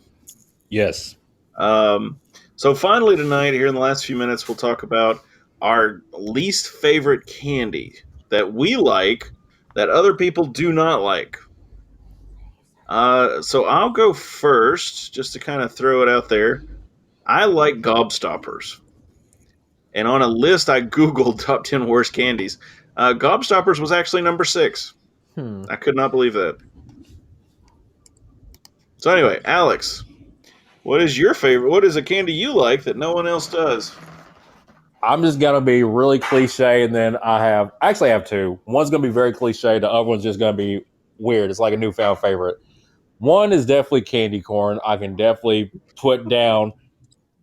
Yes. So finally tonight, here in the last few minutes, we'll talk about our least favorite candy that we like that other people do not like. So I'll go first, just to kind of throw it out there. I like gobstoppers. And on a list I Googled top 10 worst candies, gobstoppers was actually number 6. I could not believe that. So anyway, Alex, what is your favorite? What is a candy you like that no one else does? I'm just gonna be really cliche, and then I have two. One's gonna be very cliche. The other one's just gonna be weird. It's like a newfound favorite. One is definitely candy corn. I can definitely put down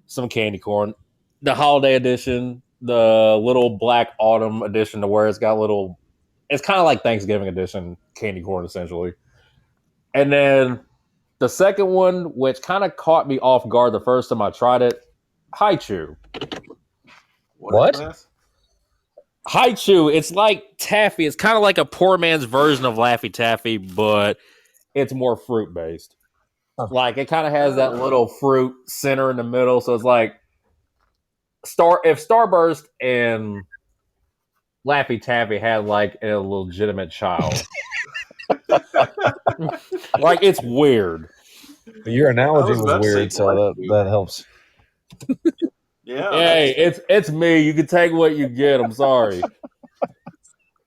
some candy corn. The holiday edition, the little black autumn edition, to where it's got little. It's kind of like Thanksgiving edition candy corn, essentially. And then the second one, which kind of caught me off guard the first time I tried it, Haichu. What? Haichu, it's like taffy. It's kind of like a poor man's version of Laffy Taffy, but it's more fruit based. Like it kind of has that little fruit center in the middle, so it's like if Starburst and Laffy Taffy had like a legitimate child. Like it's weird. Your analogy was about to say weird, so that helps. Yeah. Hey, it's me. You can take what you get. I'm sorry.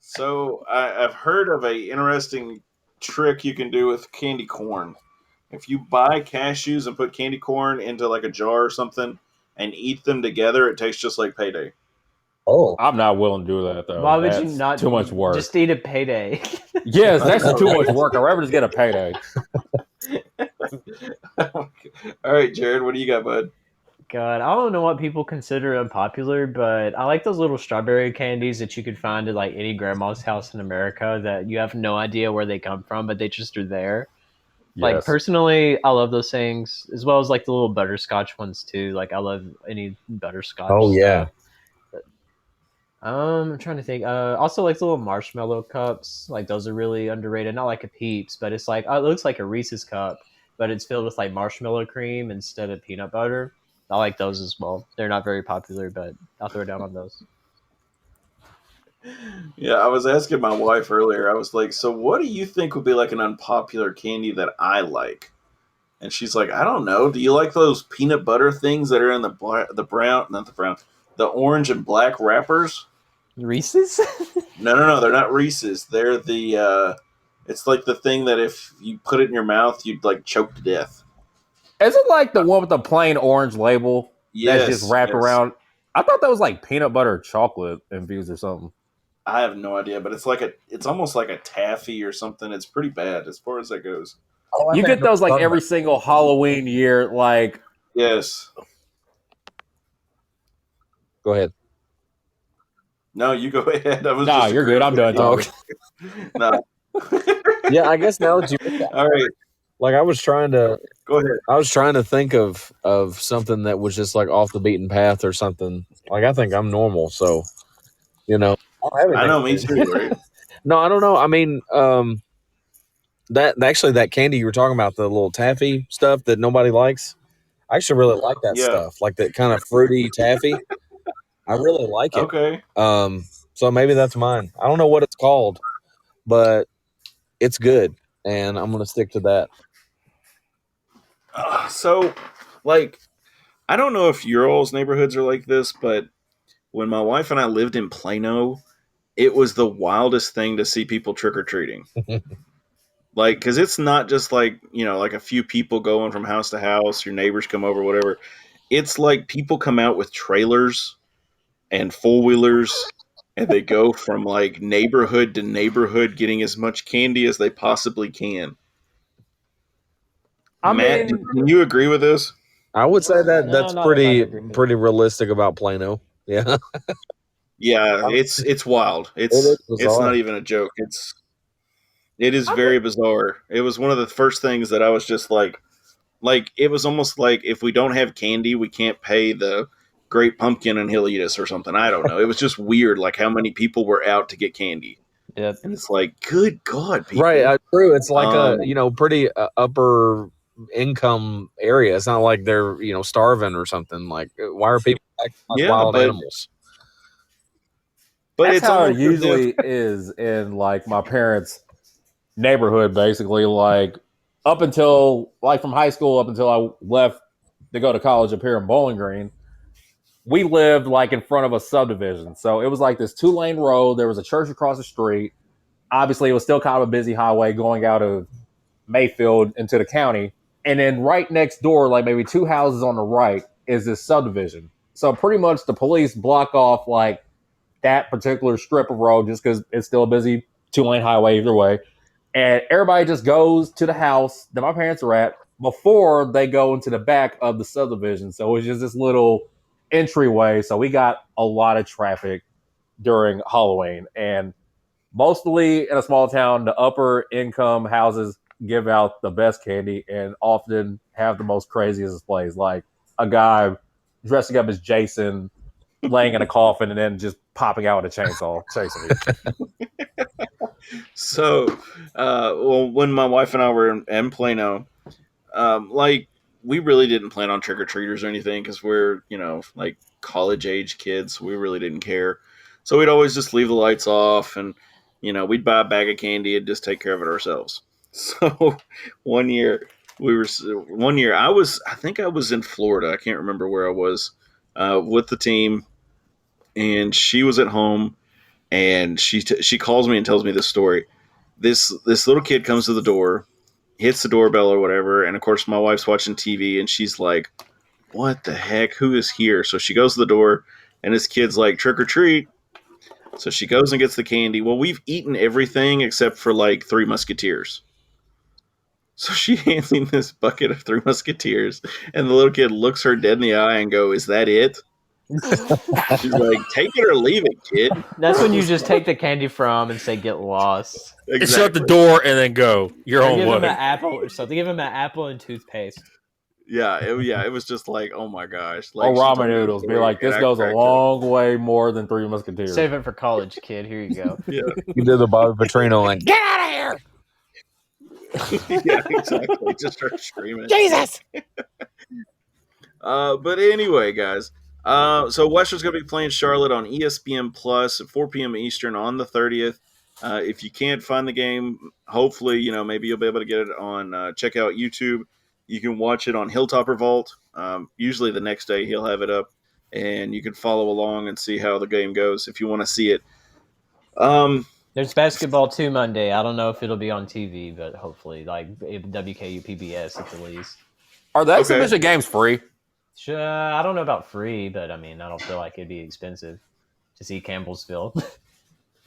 So I've heard of a interesting trick you can do with candy corn. If you buy cashews and put candy corn into like a jar or something and eat them together, it tastes just like payday. Oh, I'm not willing to do that though. Why would That's you not? too much work? Just eat a payday. Yes, that's too much work. I'd rather just get a payday. All right, Jared, what do you got, bud? God, I don't know what people consider unpopular, but I like those little strawberry candies that you could find at like any grandma's house in America that you have no idea where they come from, but they just are there. Like Yes. personally, I love those things as well as like the little butterscotch ones too. Like I love any butterscotch. Oh, yeah. stuff. I'm trying to think. Also like the little marshmallow cups. Like those are really underrated. Not like a Peeps, but it's like it looks like a Reese's cup, but it's filled with like marshmallow cream instead of peanut butter. I like those as well. They're not very popular, but I'll throw down on those. Yeah, I was asking my wife earlier. I was like, "So, what do you think would be like an unpopular candy that I like?" And she's like, "I don't know. Do you like those peanut butter things that are in the orange and black wrappers?" Reese's? No, they're not Reese's. They're It's like the thing that if you put it in your mouth, you'd like choke to death. Is it like the one with the plain orange label that's just Yes, wrapped yes. around? I thought that was like peanut butter chocolate infused or something. I have no idea, but it's almost like a taffy or something. It's pretty bad as far as that goes. Oh, You get those like every single Halloween year. Like, Yes. Go ahead. No, you go ahead. I was nah, just you're good. I'm done Oh, talking. No. Yeah, I guess now that you All right, like, I was trying to think of something that was just like off the beaten path or something. Like, I think I'm normal, so I don't have I know, me anything. too, right? No, I don't know. I mean, that candy you were talking about, the little taffy stuff that nobody likes. I actually really like that Yeah. stuff, like that kind of fruity taffy. I really like it. Okay. So maybe that's mine. I don't know what it's called, but it's good, and I'm gonna stick to that. So, like, I don't know if your all's neighborhoods are like this, but when my wife and I lived in Plano, it was the wildest thing to see people trick or treating. Like, because it's not just like, like a few people going from house to house, your neighbors come over, whatever. It's like people come out with trailers and four wheelers, and they go from like neighborhood to neighborhood getting as much candy as they possibly can. I Matt, mean, do you agree with this? I would say that No, that's not everybody pretty agrees. pretty realistic about Plano. Yeah, Yeah, it's wild. it is It's bizarre. not even a joke. It is very bizarre. It was one of the first things that I was just like it was almost like if we don't have candy, we can't pay the great pumpkin and he'll eat us or something. I don't know. It was just weird, like how many people were out to get candy, Yep. and it's like, good God, people. Right, true. It's like a Um, pretty upper income area. It's not like they're starving or something. Like, why are people acting like yeah, wild but animals? that's it's how it almost as if usually is in like my parents' neighborhood, basically. Like up until like from high school up until I left to go to college up here in Bowling Green, we lived like in front of a subdivision. So it was like this 2-lane road. There was a church across the street. Obviously, it was still kind of a busy highway going out of Mayfield into the county. And then right next door, like maybe 2 houses on the right, is this subdivision. So pretty much the police block off like that particular strip of road just because it's still a busy 2-lane highway either way. And everybody just goes to the house that my parents are at before they go into the back of the subdivision. So it's just this little entryway. So we got a lot of traffic during Halloween. And mostly in a small town, the upper income houses give out the best candy and often have the most craziest displays. Like a guy dressing up as Jason, laying in a coffin, and then just popping out with a chainsaw, chasing you. so. Well, when my wife and I were in Plano, like we really didn't plan on trick or treaters or anything because we're like college age kids. We really didn't care, so we'd always just leave the lights off and we'd buy a bag of candy and just take care of it ourselves. So one year I think I was in Florida. I can't remember where I was with the team, and she was at home, and she calls me and tells me this story. This little kid comes to the door, hits the doorbell or whatever, and of course my wife's watching TV and she's like, "What the heck? Who is here?" So she goes to the door, and this kid's like, "Trick or treat." So she goes and gets the candy. Well, we've eaten everything except for like Three Musketeers. So she hands him this bucket of Three Musketeers, and the little kid looks her dead in the eye and go, "Is that it?" She's like, "Take it or leave it, kid." That's when you just take the candy from and say, "Get lost." And shut the door and then go your Or own give him an way. apple or something. Give him an apple and toothpaste. Yeah, it was just like, oh my gosh. Or She told ramen me the noodles. Be story, like, and this I goes a cracked long way more than Three Musketeers. Save it for college, kid. Here you go. up. Yeah. You did the Bobby Petrino and get out of here. Yeah, exactly. Just start screaming. Jesus. But anyway, guys. So Western's going to be playing Charlotte on ESPN Plus at 4 p.m. Eastern on the 30th. If you can't find the game, hopefully, maybe you'll be able to get it on check out YouTube. You can watch it on Hilltopper Vault. Usually the next day he'll have it up, and you can follow along and see how the game goes if you want to see it. There's basketball too Monday. I don't know if it'll be on TV, but hopefully, like WKU PBS at the least. Are the exhibition games free? Sure, I don't know about free, but I mean, I don't feel like it'd be expensive to see Campbellsville.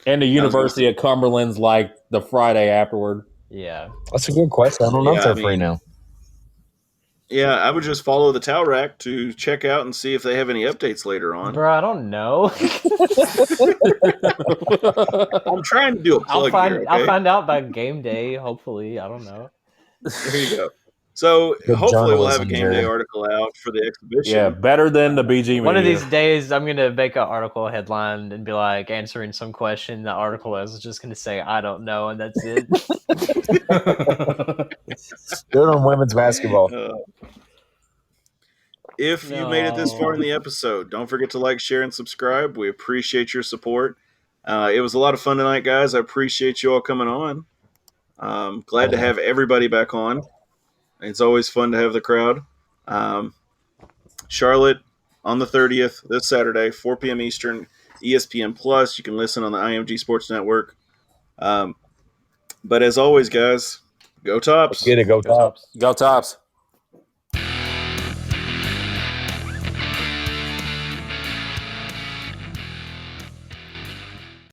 And the University of Cumberland's like the Friday afterward. Yeah. That's a good question. I don't know if they're free now. Yeah, I would just follow the towel rack to check out and see if they have any updates later on. Bro, I don't know. I'm trying to do a plug here. Okay? I'll find out by game day, hopefully. I don't know. There you go. So hopefully we'll have a game day article out for the exhibition. Yeah, better than the BG. One of these days, I'm going to make an article headline and be like answering some question. The article is just going to say, I don't know, and that's it. Good on women's basketball. If you made it this far in the episode, don't forget to like, share, and subscribe. We appreciate your support. It was a lot of fun tonight, guys. I appreciate you all coming on. Glad to have everybody back on. It's always fun to have the crowd. Charlotte on the 30th, this Saturday, 4 p.m. Eastern, ESPN Plus. You can listen on the IMG Sports Network. But as always, guys, go Tops. Get it, go Tops. Go Tops.